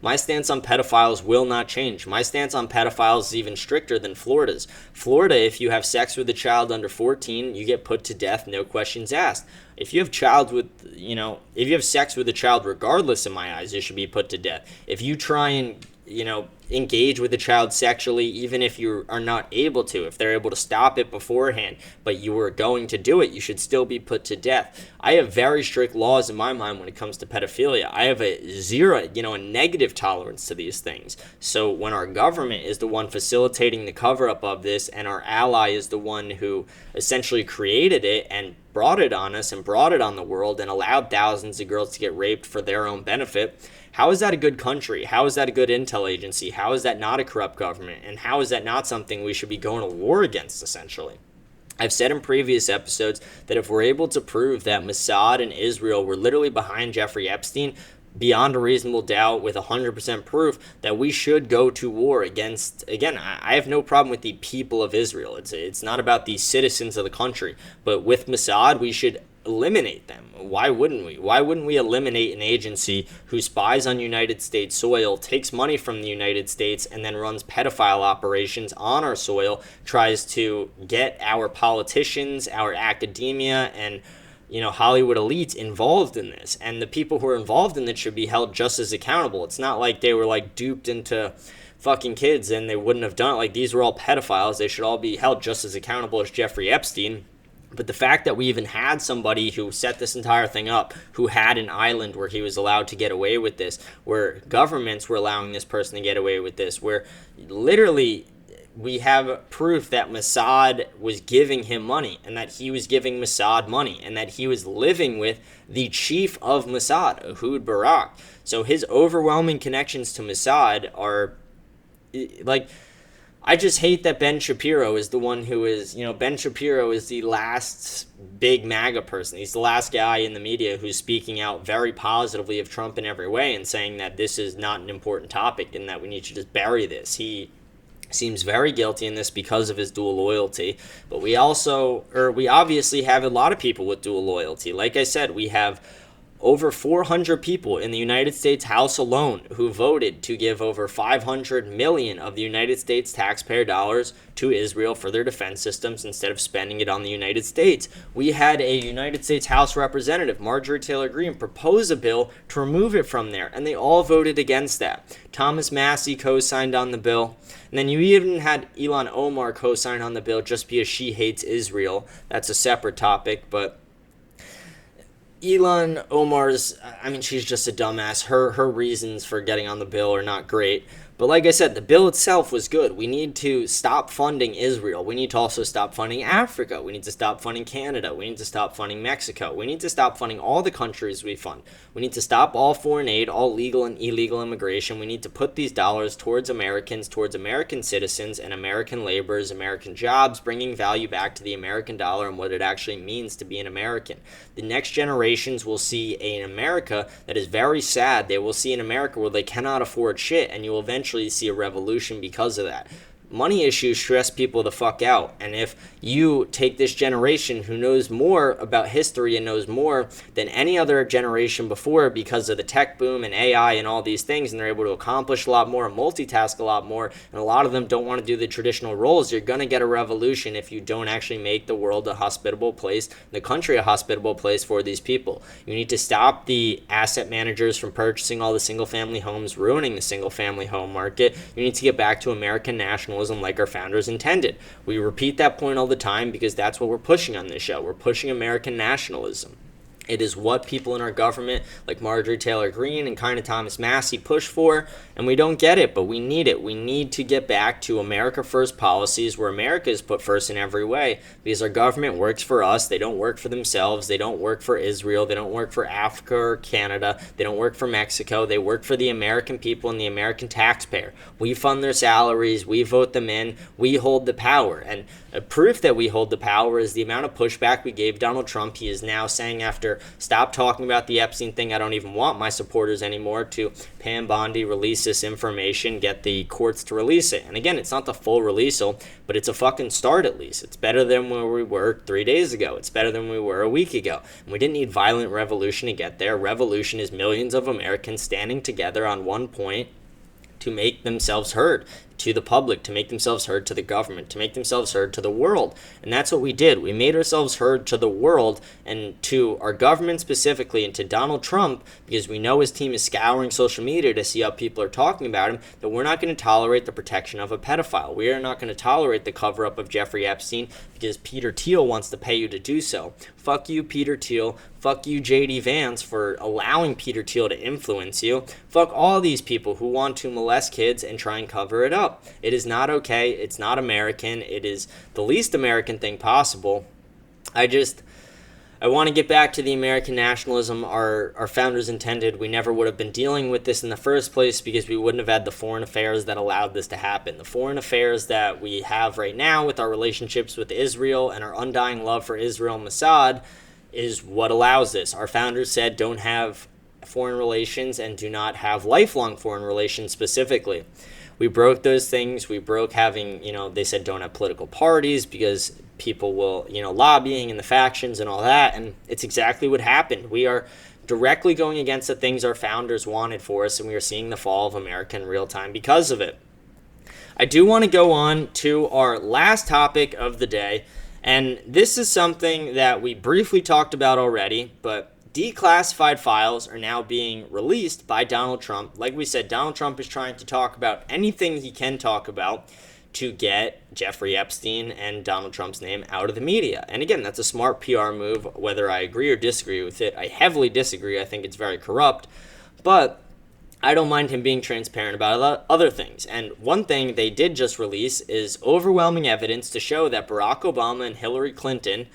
Speaker 1: My stance on pedophiles will not change. My stance on pedophiles is even stricter than Florida's. Florida, if you have sex with a child under 14, you get put to death, no questions asked. If you have if you have sex with a child regardless, in my eyes, you should be put to death. If you try and engage with a child sexually, even if you are not able to, if they're able to stop it beforehand, but you were going to do it, you should still be put to death. I have very strict laws in my mind when it comes to pedophilia. I have a negative tolerance to these things. So when our government is the one facilitating the cover-up of this, and our ally is the one who essentially created it and brought it on us and brought it on the world and allowed thousands of girls to get raped for their own benefit, how is that a good country? How is that a good intel agency? How is that not a corrupt government? And how is that not something we should be going to war against, essentially? I've said in previous episodes that if we're able to prove that Mossad and Israel were literally behind Jeffrey Epstein, beyond a reasonable doubt, with 100% proof, that we should go to war against, again, I have no problem with the people of Israel. It's not about the citizens of the country. But with Mossad, we should eliminate them. Why wouldn't we? Why wouldn't we eliminate an agency who spies on United States soil, takes money from the United States, and then runs pedophile operations on our soil, tries to get our politicians, our academia, and Hollywood elites involved in this? And the people who are involved in it should be held just as accountable. It's not like they were duped into fucking kids and they wouldn't have done it. These were all pedophiles. They should all be held just as accountable as Jeffrey Epstein. But the fact that we even had somebody who set this entire thing up, who had an island where he was allowed to get away with this, where governments were allowing this person to get away with this, where literally we have proof that Mossad was giving him money, and that he was giving Mossad money, and that he was living with the chief of Mossad, Ehud Barak. So his overwhelming connections to Mossad are I just hate that Ben Shapiro is the one who is, Ben Shapiro is the last big MAGA person. He's the last guy in the media who's speaking out very positively of Trump in every way and saying that this is not an important topic and that we need to just bury this. He seems very guilty in this because of his dual loyalty. But we obviously have a lot of people with dual loyalty. Like I said, we have over 400 people in the United States House alone who voted to give over $500 million of the United States taxpayer dollars to Israel for their defense systems instead of spending it on the United States. We had a United States House representative, Marjorie Taylor Greene, propose a bill to remove it from there, and they all voted against that. Thomas Massie co-signed on the bill, and then you even had Ilhan Omar co-sign on the bill just because she hates Israel. That's a separate topic, but Ilhan Omar's, she's just a dumbass. Her reasons for getting on the bill are not great. But like I said, the bill itself was good. We need to stop funding Israel. We need to also stop funding Africa. We need to stop funding Canada. We need to stop funding Mexico. We need to stop funding all the countries we fund. We need to stop all foreign aid, all legal and illegal immigration. We need to put these dollars towards Americans, towards American citizens and American laborers, American jobs, bringing value back to the American dollar and what it actually means to be an American. The next generations will see an America that is very sad. They will see an America where they cannot afford shit, and you will eventually see a revolution because of that. Money issues stress people the fuck out, and if you take this generation who knows more about history and knows more than any other generation before because of the tech boom and AI and all these things, and they're able to accomplish a lot more and multitask a lot more, and a lot of them don't want to do the traditional roles, you're going to get a revolution if you don't actually make the world a hospitable place, the country a hospitable place for these people. You need to stop the asset managers from purchasing all the single-family homes, ruining the single-family home market. You need to get back to American nationalism like our founders intended. We repeat that point all the time because that's what we're pushing on this show. We're pushing American nationalism. It is what people in our government, like Marjorie Taylor Greene and kind of Thomas Massie, push for, and we don't get it, but we need it. We need to get back to America First policies where America is put first in every way because our government works for us. They don't work for themselves. They don't work for Israel. They don't work for Africa or Canada. They don't work for Mexico. They work for the American people and the American taxpayer. We fund their salaries. We vote them in. We hold the power. And a proof that we hold the power is the amount of pushback we gave Donald Trump. He is now saying after after stop talking about the Epstein thing, I don't even want my supporters anymore, to Pam Bondi, release this information, get the courts to release it. And again, it's not the full releasal, but it's a fucking start at least. It's better than where we were 3 days ago. It's better than we were a week ago. And we didn't need violent revolution to get there. Revolution is millions of Americans standing together on one point to make themselves heard to the public, to make themselves heard to the government, to make themselves heard to the world. And that's what we did. We made ourselves heard to the world and to our government specifically, and to Donald Trump, because we know his team is scouring social media to see how people are talking about him, that we're not going to tolerate the protection of a pedophile. We are not going to tolerate the cover-up of Jeffrey Epstein because Peter Thiel wants to pay you to do so. Fuck you, Peter Thiel. Fuck you, J.D. Vance, for allowing Peter Thiel to influence you. Fuck all these people who want to molest kids and try and cover it up. It is not okay. It's not American. It is the least American thing possible. I want to get back to the American nationalism our founders intended. We never would have been dealing with this in the first place because we wouldn't have had the foreign affairs that allowed this to happen. The foreign affairs that we have right now with our relationships with Israel and our undying love for Israel and Mossad is what allows this. Our founders said don't have foreign relations and do not have lifelong foreign relations specifically. We broke those things. We broke having, they said don't have political parties because people will, lobbying and the factions and all that. And it's exactly what happened. We are directly going against the things our founders wanted for us, and we are seeing the fall of America in real time because of it. I do want to go on to our last topic of the day, and this is something that we briefly talked about already, but declassified files are now being released by Donald Trump. Like we said, Donald Trump is trying to talk about anything he can talk about to get Jeffrey Epstein and Donald Trump's name out of the media. And again, that's a smart PR move, whether I agree or disagree with it. I heavily disagree. I think it's very corrupt. But I don't mind him being transparent about other things. And one thing they did just release is overwhelming evidence to show that Barack Obama and Hillary Clinton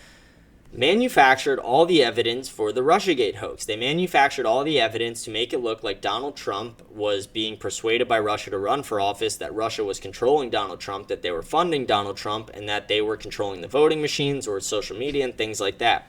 Speaker 1: manufactured all the evidence for the Russiagate hoax. They manufactured all the evidence to make it look like Donald Trump was being persuaded by Russia to run for office, that Russia was controlling Donald Trump, that they were funding Donald Trump, and that they were controlling the voting machines or social media and things like that.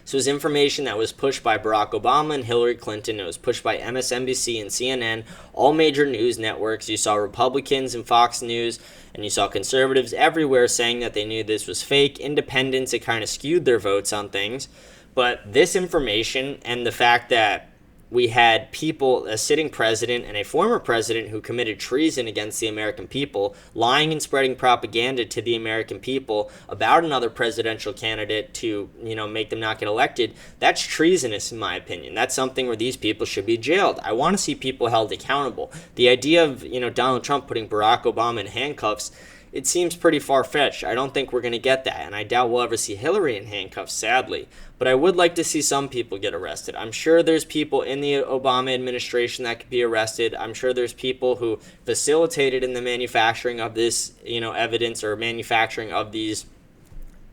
Speaker 1: So it was information that was pushed by Barack Obama and Hillary Clinton. It was pushed by MSNBC and CNN, all major news networks. You saw Republicans and Fox News, and you saw conservatives everywhere saying that they knew this was fake. Independents, it kind of skewed their votes on things. But this information and the fact that we had people, a sitting president and a former president who committed treason against the American people, lying and spreading propaganda to the American people about another presidential candidate to, make them not get elected, that's treasonous in my opinion. That's something where these people should be jailed. I want to see people held accountable. The idea of, Donald Trump putting Barack Obama in handcuffs, it seems pretty far-fetched. I don't think we're going to get that, and I doubt we'll ever see Hillary in handcuffs, sadly. But I would like to see some people get arrested. I'm sure there's people in the Obama administration that could be arrested. I'm sure there's people who facilitated in the manufacturing of this, evidence or manufacturing of these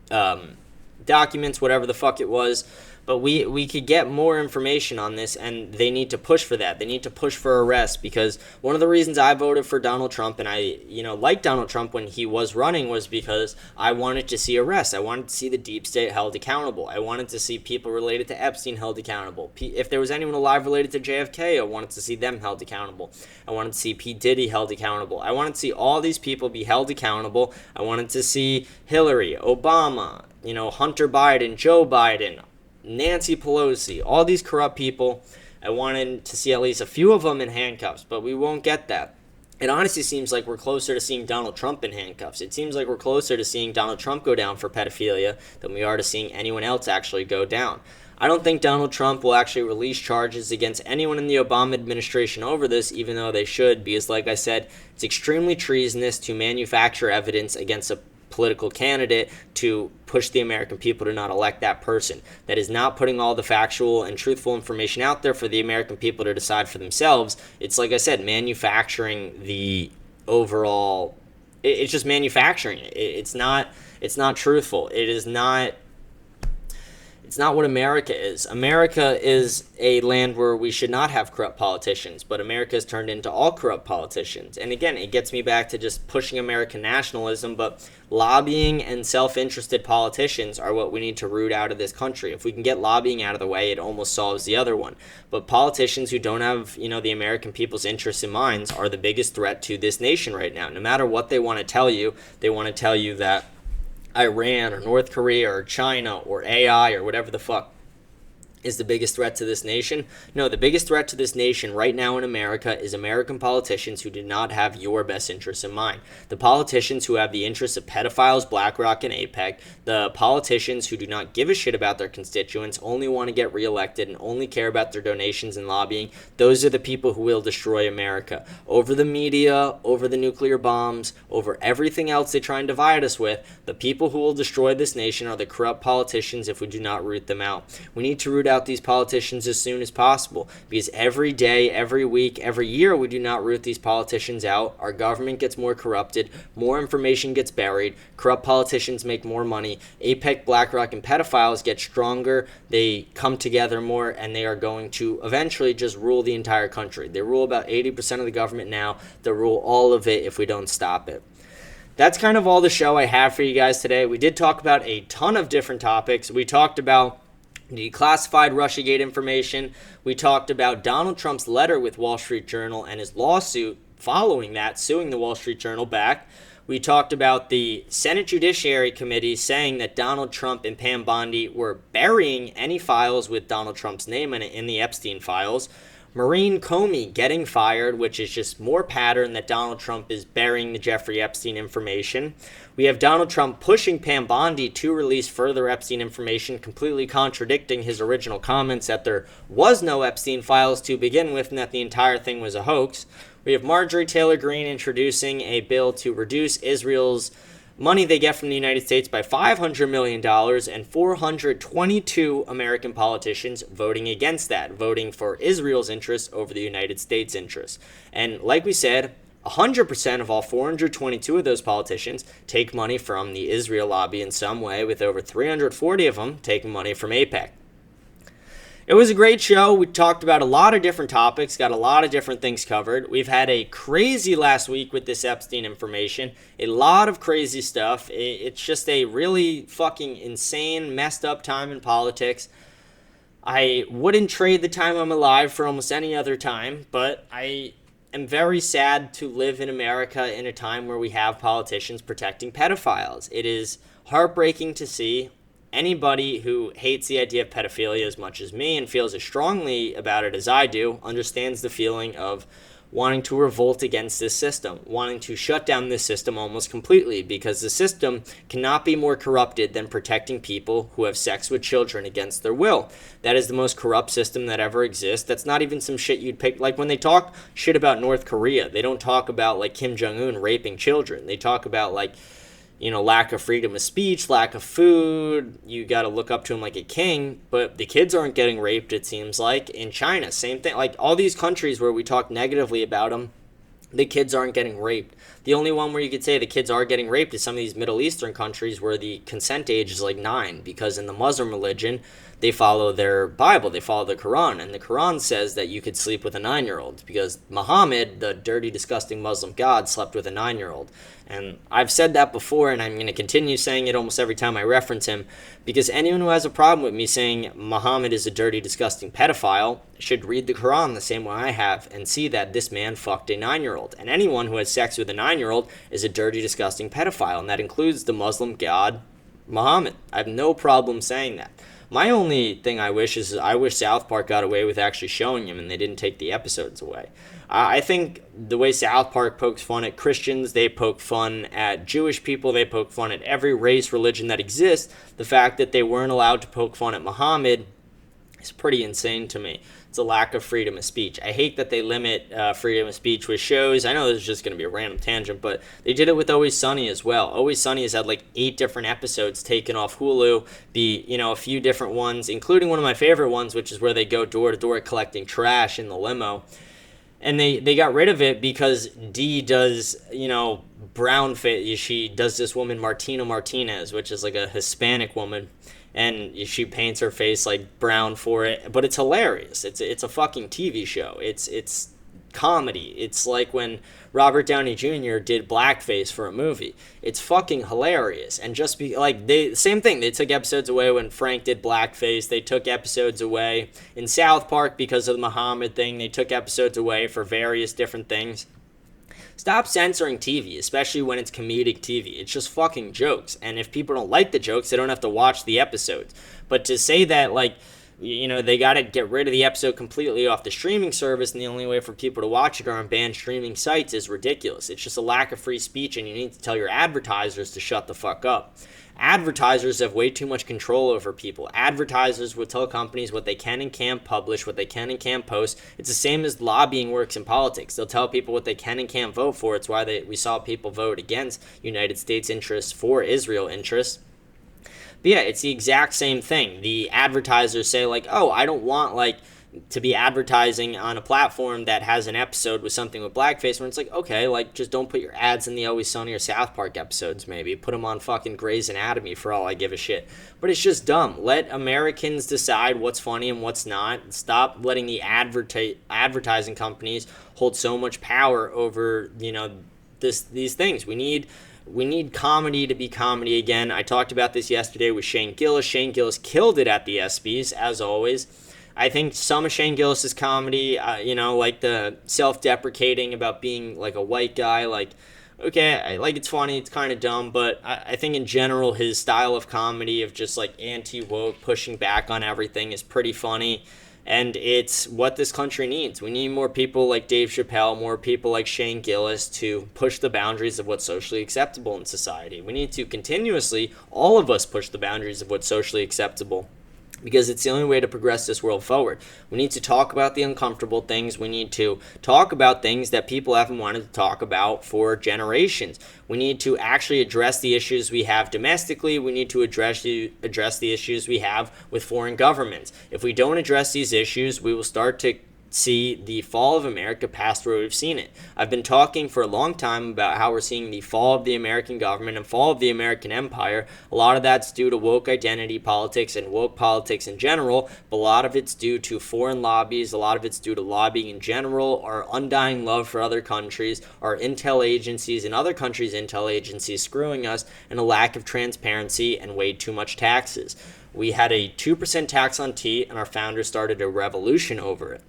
Speaker 1: documents, whatever the fuck it was. But we could get more information on this, and they need to push for that. They need to push for arrest, because one of the reasons I voted for Donald Trump, and I, liked Donald Trump when he was running, was because I wanted to see arrests. I wanted to see the deep state held accountable. I wanted to see people related to Epstein held accountable. If there was anyone alive related to JFK, I wanted to see them held accountable. I wanted to see P. Diddy held accountable. I wanted to see all these people be held accountable. I wanted to see Hillary, Obama, Hunter Biden, Joe Biden, Nancy Pelosi, all these corrupt people. I wanted to see at least a few of them in handcuffs, but we won't get that. It honestly seems like we're closer to seeing Donald Trump in handcuffs. It seems like we're closer to seeing Donald Trump go down for pedophilia than we are to seeing anyone else actually go down. I don't think Donald Trump will actually release charges against anyone in the Obama administration over this, even though they should, because like I said, it's extremely treasonous to manufacture evidence against a political candidate to push the American people to not elect that person. That is not putting all the factual and truthful information out there for the American people to decide for themselves. It's, like I said, manufacturing the overall. It's just manufacturing it. It's not truthful. It is not. It's not what America is. America is a land where we should not have corrupt politicians, but America has turned into all corrupt politicians. And again, it gets me back to just pushing American nationalism, but lobbying and self-interested politicians are what we need to root out of this country. If we can get lobbying out of the way, it almost solves the other one. But politicians who don't have, the American people's interests in mind are the biggest threat to this nation right now. No matter what they want to tell you, they want to tell you that Iran or North Korea or China or AI or whatever the fuck is the biggest threat to this nation. No, the biggest threat to this nation right now in America is American politicians who do not have your best interests in mind. The politicians who have the interests of pedophiles, BlackRock, and APEC. The politicians who do not give a shit about their constituents, only want to get reelected, and only care about their donations and lobbying. Those are the people who will destroy America. Over the media, over the nuclear bombs, over everything else they try and divide us with, the people who will destroy this nation are the corrupt politicians if we do not root them out. We need to root out these politicians as soon as possible, because every day, every week, every year we do not root these politicians out, our government gets more corrupted, more information gets buried, corrupt politicians make more money, APEC, BlackRock, and pedophiles get stronger, they come together more, and they are going to eventually just rule the entire country. They rule about 80% of the government now. They'll rule all of it if we don't stop it. That's kind of all the show I have for you guys today. We did talk about a ton of different topics. We talked about declassified Russiagate information. We talked about Donald Trump's letter with Wall Street Journal and his lawsuit following that, suing the Wall Street Journal back. We talked about the Senate Judiciary Committee saying that Donald Trump and Pam Bondi were burying any files with Donald Trump's name in the Epstein files. Maureen Comey getting fired, which is just more pattern that Donald Trump is burying the Jeffrey Epstein information. We have Donald Trump pushing Pam Bondi to release further Epstein information, completely contradicting his original comments that there was no Epstein files to begin with and that the entire thing was a hoax. We have Marjorie Taylor Greene introducing a bill to reduce Israel's money they get from the United States by $500 million, and 422 American politicians voting against that, voting for Israel's interests over the United States' interests. And like we said, 100% of all 422 of those politicians take money from the Israel lobby in some way, with over 340 of them taking money from APEC. It was a great show. We talked about a lot of different topics, got a lot of different things covered. We've had a crazy last week with this Epstein information, a lot of crazy stuff. It's just a really fucking insane, messed up time in politics. I wouldn't trade the time I'm alive for almost any other time, but I am very sad to live in America in a time where we have politicians protecting pedophiles. It is heartbreaking to see. Anybody who hates the idea of pedophilia as much as me and feels as strongly about it as I do understands the feeling of wanting to revolt against this system, wanting to shut down this system almost completely, because the system cannot be more corrupted than protecting people who have sex with children against their will. That is the most corrupt system that ever exists. That's not even some shit you'd pick. Like when they talk shit about North Korea, they don't talk about like Kim Jong-un raping children. They talk about like, lack of freedom of speech, lack of food. You got to look up to him like a king, but the kids aren't getting raped, it seems like. In China, same thing. Like all these countries where we talk negatively about them, the kids aren't getting raped. The only one where you could say the kids are getting raped is some of these Middle Eastern countries where the consent age is like 9, because in the Muslim religion, they follow their Bible, they follow the Quran, and the Quran says that you could sleep with a 9-year-old, because Muhammad, the dirty, disgusting Muslim god, slept with a 9-year-old. And I've said that before, and I'm going to continue saying it almost every time I reference him, because anyone who has a problem with me saying Muhammad is a dirty, disgusting pedophile should read the Quran the same way I have and see that this man fucked a 9-year-old. And anyone who has sex with a 9-year-old is a dirty, disgusting pedophile, and that includes the Muslim god Muhammad. I have no problem saying that. My only thing I wish South Park got away with actually showing him and they didn't take the episodes away. I think the way South Park pokes fun at Christians, they poke fun at Jewish people, they poke fun at every race, religion that exists. The fact that they weren't allowed to poke fun at Muhammad is pretty insane to me. It's a lack of freedom of speech. I hate that they limit freedom of speech with shows. I know this is just going to be a random tangent, but they did it with Always Sunny as well. Always Sunny has had like 8 different episodes taken off Hulu, a few different ones, including one of my favorite ones, which is where they go door to door collecting trash in the limo. And they got rid of it because Dee does, brown face. She does this woman, Martina Martinez, which is like a Hispanic woman. and she paints her face like brown for it. But it's hilarious. It's a fucking TV show. It's comedy. It's like when Robert Downey Jr. did blackface for a movie. It's fucking hilarious. And just be like, same thing. They took episodes away when Frank did blackface. They took episodes away in South Park because of the Muhammad thing. They took episodes away for various different things. Stop censoring TV, especially when it's comedic TV. It's just fucking jokes. And if people don't like the jokes, they don't have to watch the episodes. But to say that, like, you know, they got to get rid of the episode completely off the streaming service, and the only way for people to watch it are on banned streaming sites is ridiculous. It's just a lack of free speech, and you need to tell your advertisers to shut the fuck up. Advertisers have way too much control over people. Advertisers will tell companies what they can and can't publish, what they can and can't post. It's the same as lobbying works in politics. They'll tell people what they can and can't vote for. It's why we saw people vote against United States interests for Israel interests. But yeah, it's the exact same thing. The advertisers say, like, oh, I don't want, like, to be advertising on a platform that has an episode with something with blackface, where it's like, okay, like, just don't put your ads in the Always Sunny or South Park episodes, maybe. Put them on fucking Grey's Anatomy for all I give a shit. But it's just dumb. Let Americans decide what's funny and what's not. Stop letting the advertising companies hold so much power over, you know, these things. We need comedy to be comedy again. I talked about this yesterday with Shane Gillis. Shane Gillis killed it at the ESPYs, as always. I think some of Shane Gillis's comedy, you know, like the self-deprecating about being like a white guy, like, okay, like, it's funny, it's kind of dumb, but I think in general his style of comedy of just like anti-woke, pushing back on everything is pretty funny. And it's what this country needs. We need more people like Dave Chappelle, more people like Shane Gillis to push the boundaries of what's socially acceptable in society. We need to continuously, all of us, push the boundaries of what's socially acceptable, because it's the only way to progress this world forward. We need to talk about the uncomfortable things. We need to talk about things that people haven't wanted to talk about for generations. We need to actually address the issues we have domestically. We need to address the issues we have with foreign governments. If we don't address these issues, we will start to see the fall of America past where we've seen it. I've been talking for a long time about how we're seeing the fall of the American government and fall of the American empire. A lot of that's due to woke identity politics and woke politics in general, but a lot of it's due to foreign lobbies. A lot of it's due to lobbying in general, our undying love for other countries, our intel agencies and other countries' intel agencies screwing us, and a lack of transparency and way too much taxes. We had a 2% tax on tea, and our founders started a revolution over it.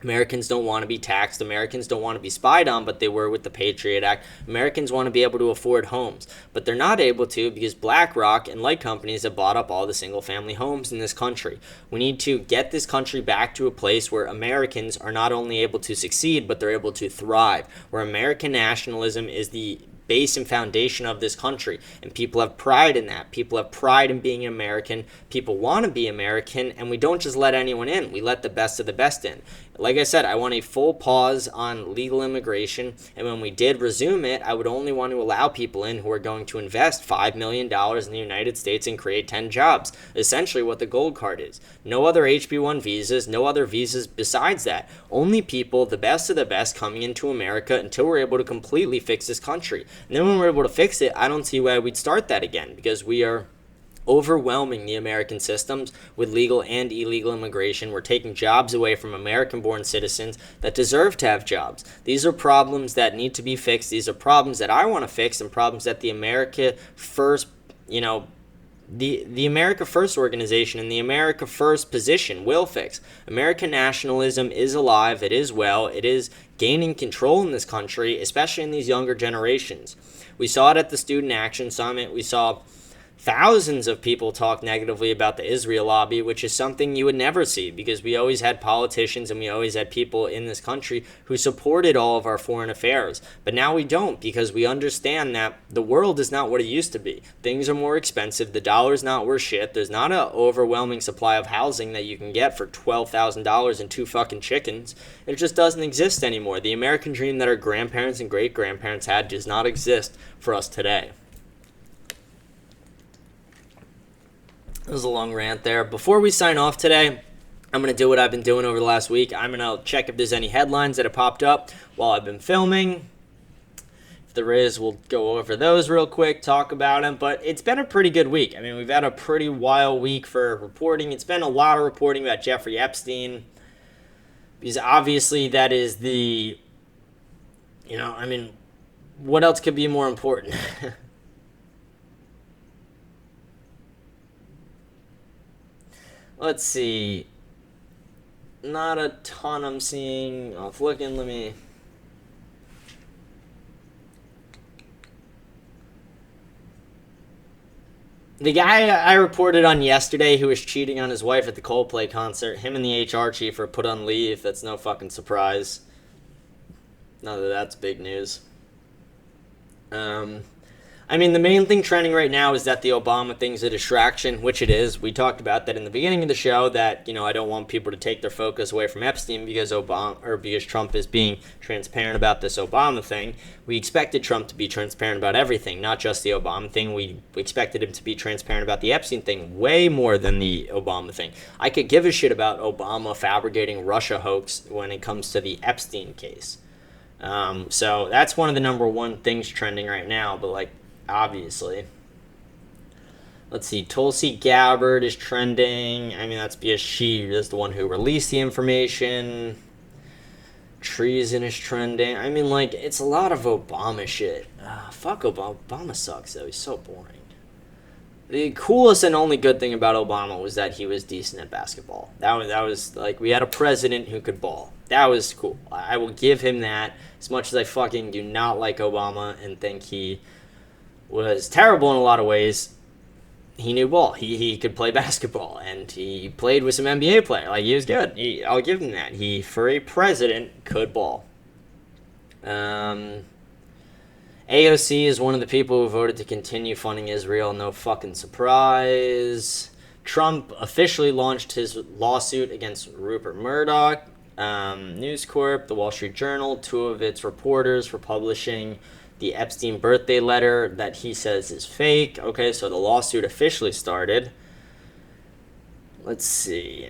Speaker 1: Americans don't want to be taxed. Americans don't want to be spied on, but they were with the Patriot Act. Americans want to be able to afford homes, but they're not able to because BlackRock and like companies have bought up all the single-family homes in this country. We need to get this country back to a place where Americans are not only able to succeed, but they're able to thrive, where American nationalism is the base and foundation of this country, and people have pride in that. People have pride in being American. People want to be American, and we don't just let anyone in. We let the best of the best in. Like I said, I want a full pause on legal immigration, and when we did resume it, I would only want to allow people in who are going to invest $5 million in the United States and create 10 jobs, essentially what the gold card is. No other HB1 visas, no other visas besides that. Only people, the best of the best, coming into America until we're able to completely fix this country. And then when we're able to fix it, I don't see why we'd start that again, because we are overwhelming the American systems with legal and illegal immigration. We're taking jobs away from American-born citizens that deserve to have jobs. These are problems that need to be fixed. These are problems that I want to fix, and problems that the America First, you know, the America First organization and the America First position will fix. American nationalism is alive. It is well. It is gaining control in this country, especially in these younger generations. We saw it at the Student Action Summit. We saw thousands of people talk negatively about the Israel lobby, which is something you would never see, because we always had politicians and we always had people in this country who supported all of our foreign affairs. But now we don't, because we understand that the world is not what it used to be. Things are more expensive. The dollar's not worth shit. There's not an overwhelming supply of housing that you can get for $12,000 and 2 fucking chickens. It just doesn't exist anymore. The American dream that our grandparents and great-grandparents had does not exist for us today. That was a long rant there. Before we sign off today, I'm going to do what I've been doing over the last week. I'm going to check if there's any headlines that have popped up while I've been filming. If there is, we'll go over those real quick, talk about them. But it's been a pretty good week. I mean, we've had a pretty wild week for reporting. It's been a lot of reporting about Jeffrey Epstein. Because obviously that is the, what else could be more important? Let's see. Not a ton I'm seeing. I'll look in, let me... The guy I reported on yesterday who was cheating on his wife at the Coldplay concert, him and the HR chief are put on leave. That's no fucking surprise. Not that that's big news. The main thing trending right now is that the Obama thing's a distraction, which it is. We talked about that in the beginning of the show, that, I don't want people to take their focus away from Epstein because because Trump is being transparent about this Obama thing. We expected Trump to be transparent about everything, not just the Obama thing. We expected him to be transparent about the Epstein thing way more than the Obama thing. I could give a shit about Obama fabricating Russia hoax when it comes to the Epstein case. So that's one of the number one things trending right now, but obviously. Let's see, Tulsi Gabbard is trending. That's because she is the one who released the information. Treason is trending. It's a lot of Obama shit. Fuck Obama. Obama sucks, though. He's so boring. The coolest and only good thing about Obama was that he was decent at basketball. That was we had a president who could ball. That was cool. I will give him that, as much as I fucking do not like Obama and think he was terrible in a lot of ways. He knew ball. He could play basketball, and he played with some NBA players. He was good. I'll give him that. He, for a president, could ball. AOC is one of the people who voted to continue funding Israel. No fucking surprise. Trump officially launched his lawsuit against Rupert Murdoch. News Corp, The Wall Street Journal, two of its reporters for publishing the Epstein birthday letter that he says is fake. Okay, so the lawsuit officially started. Let's see.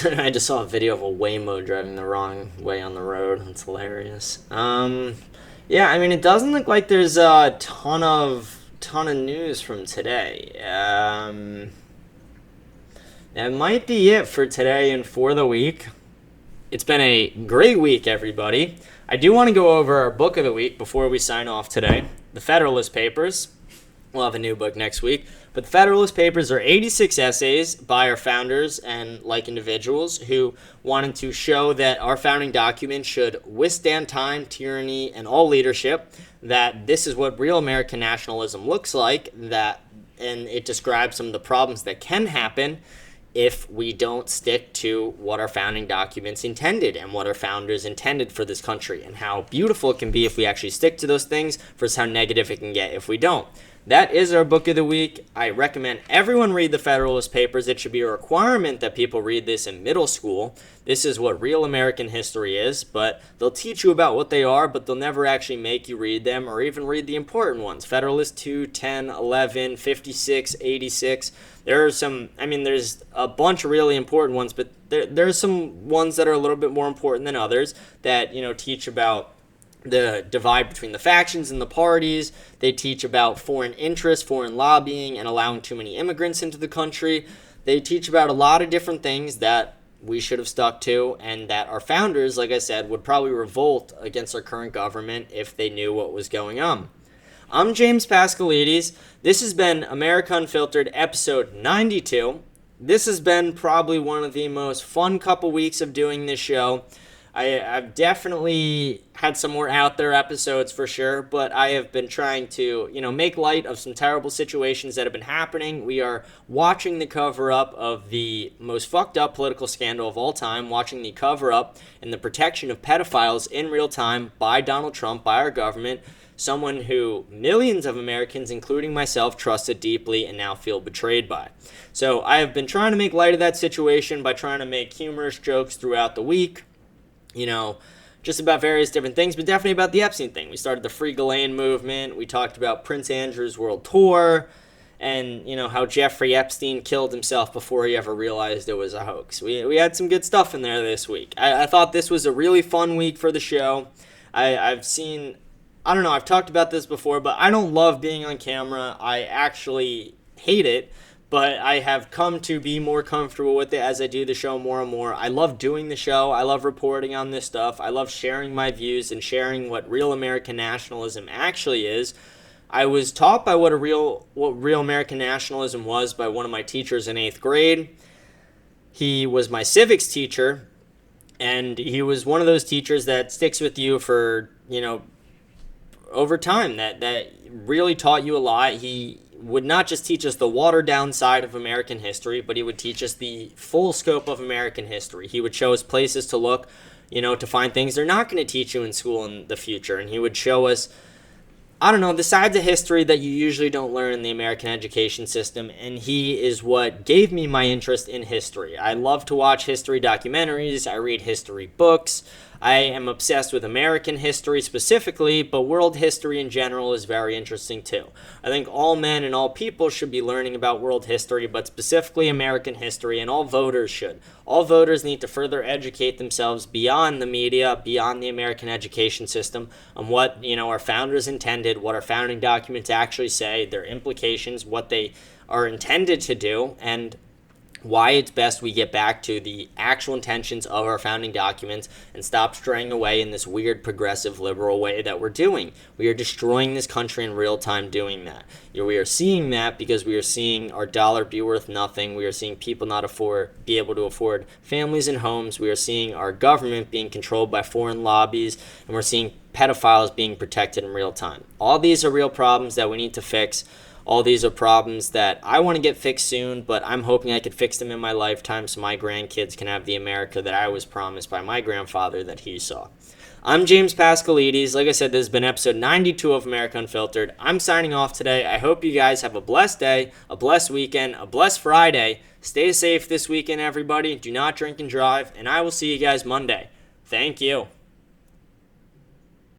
Speaker 1: I just saw a video of a Waymo driving the wrong way on the road. That's hilarious. It doesn't look like there's a ton of news from today. That might be it for today and for the week. It's been a great week, everybody. I do want to go over our book of the week before we sign off today. The Federalist Papers. We'll have a new book next week. But the Federalist Papers are 86 essays by our founders and individuals who wanted to show that our founding document should withstand time, tyranny, and all leadership, that this is what real American nationalism looks like, and it describes some of the problems that can happen if we don't stick to what our founding documents intended and what our founders intended for this country, and how beautiful it can be if we actually stick to those things versus how negative it can get if we don't. That is our book of the week. I recommend everyone read the Federalist Papers. It should be a requirement that people read this in middle school. This is what real American history is, but they'll teach you about what they are, but they'll never actually make you read them or even read the important ones. Federalist 2, 10, 11, 56, 86. There are some, there's a bunch of really important ones, but there's some ones that are a little bit more important than others that, teach about the divide between the factions and the parties. They teach about foreign interests, foreign lobbying, and allowing too many immigrants into the country. They teach about a lot of different things that we should have stuck to, and that our founders, like I said, would probably revolt against our current government if they knew what was going on. I'm James Paskalides. This has been America Unfiltered, episode 92. This has been probably one of the most fun couple weeks of doing this show. I've definitely had some more out there episodes for sure, but I have been trying to, make light of some terrible situations that have been happening. We are watching the cover-up of the most fucked up political scandal of all time, watching the cover-up and the protection of pedophiles in real time by Donald Trump, by our government, someone who millions of Americans, including myself, trusted deeply and now feel betrayed by. So I have been trying to make light of that situation by trying to make humorous jokes throughout the week. Just about various different things, but definitely about the Epstein thing. We started the Free Ghislaine movement. We talked about Prince Andrew's world tour and, how Jeffrey Epstein killed himself before he ever realized it was a hoax. We had some good stuff in there this week. I thought this was a really fun week for the show. I've seen I don't know, I've talked about this before, but I don't love being on camera. I actually hate it, but I have come to be more comfortable with it as I do the show more and more. I love doing the show. I love reporting on this stuff. I love sharing my views and sharing what real American nationalism actually is. I was taught by what real American nationalism was by one of my teachers in 8th grade. He was my civics teacher, and he was one of those teachers that sticks with you for, over time, that really taught you a lot. He would not just teach us the watered down side of American history, but he would teach us the full scope of American history. He would show us places to look, to find things they're not going to teach you in school in the future. And he would show us, the sides of history that you usually don't learn in the American education system. And he is what gave me my interest in history. I love to watch history documentaries. I read history books. I am obsessed with American history specifically, but world history in general is very interesting too. I think all men and all people should be learning about world history, but specifically American history, and all voters should. All voters need to further educate themselves beyond the media, beyond the American education system, on what, our founders intended, what our founding documents actually say, their implications, what they are intended to do, and why it's best we get back to the actual intentions of our founding documents and stop straying away in this weird progressive liberal way that we're doing. We are destroying this country in real time doing that. We are seeing that because we are seeing our dollar be worth nothing. We are seeing people not be able to afford families and homes. We are seeing our government being controlled by foreign lobbies, and we're seeing pedophiles being protected in real time. All these are real problems that we need to fix. All these are problems that I want to get fixed soon, but I'm hoping I could fix them in my lifetime so my grandkids can have the America that I was promised by my grandfather that he saw. I'm James Paskalides. Like I said, this has been episode 92 of America Unfiltered. I'm signing off today. I hope you guys have a blessed day, a blessed weekend, a blessed Friday. Stay safe this weekend, everybody. Do not drink and drive, and I will see you guys Monday. Thank you.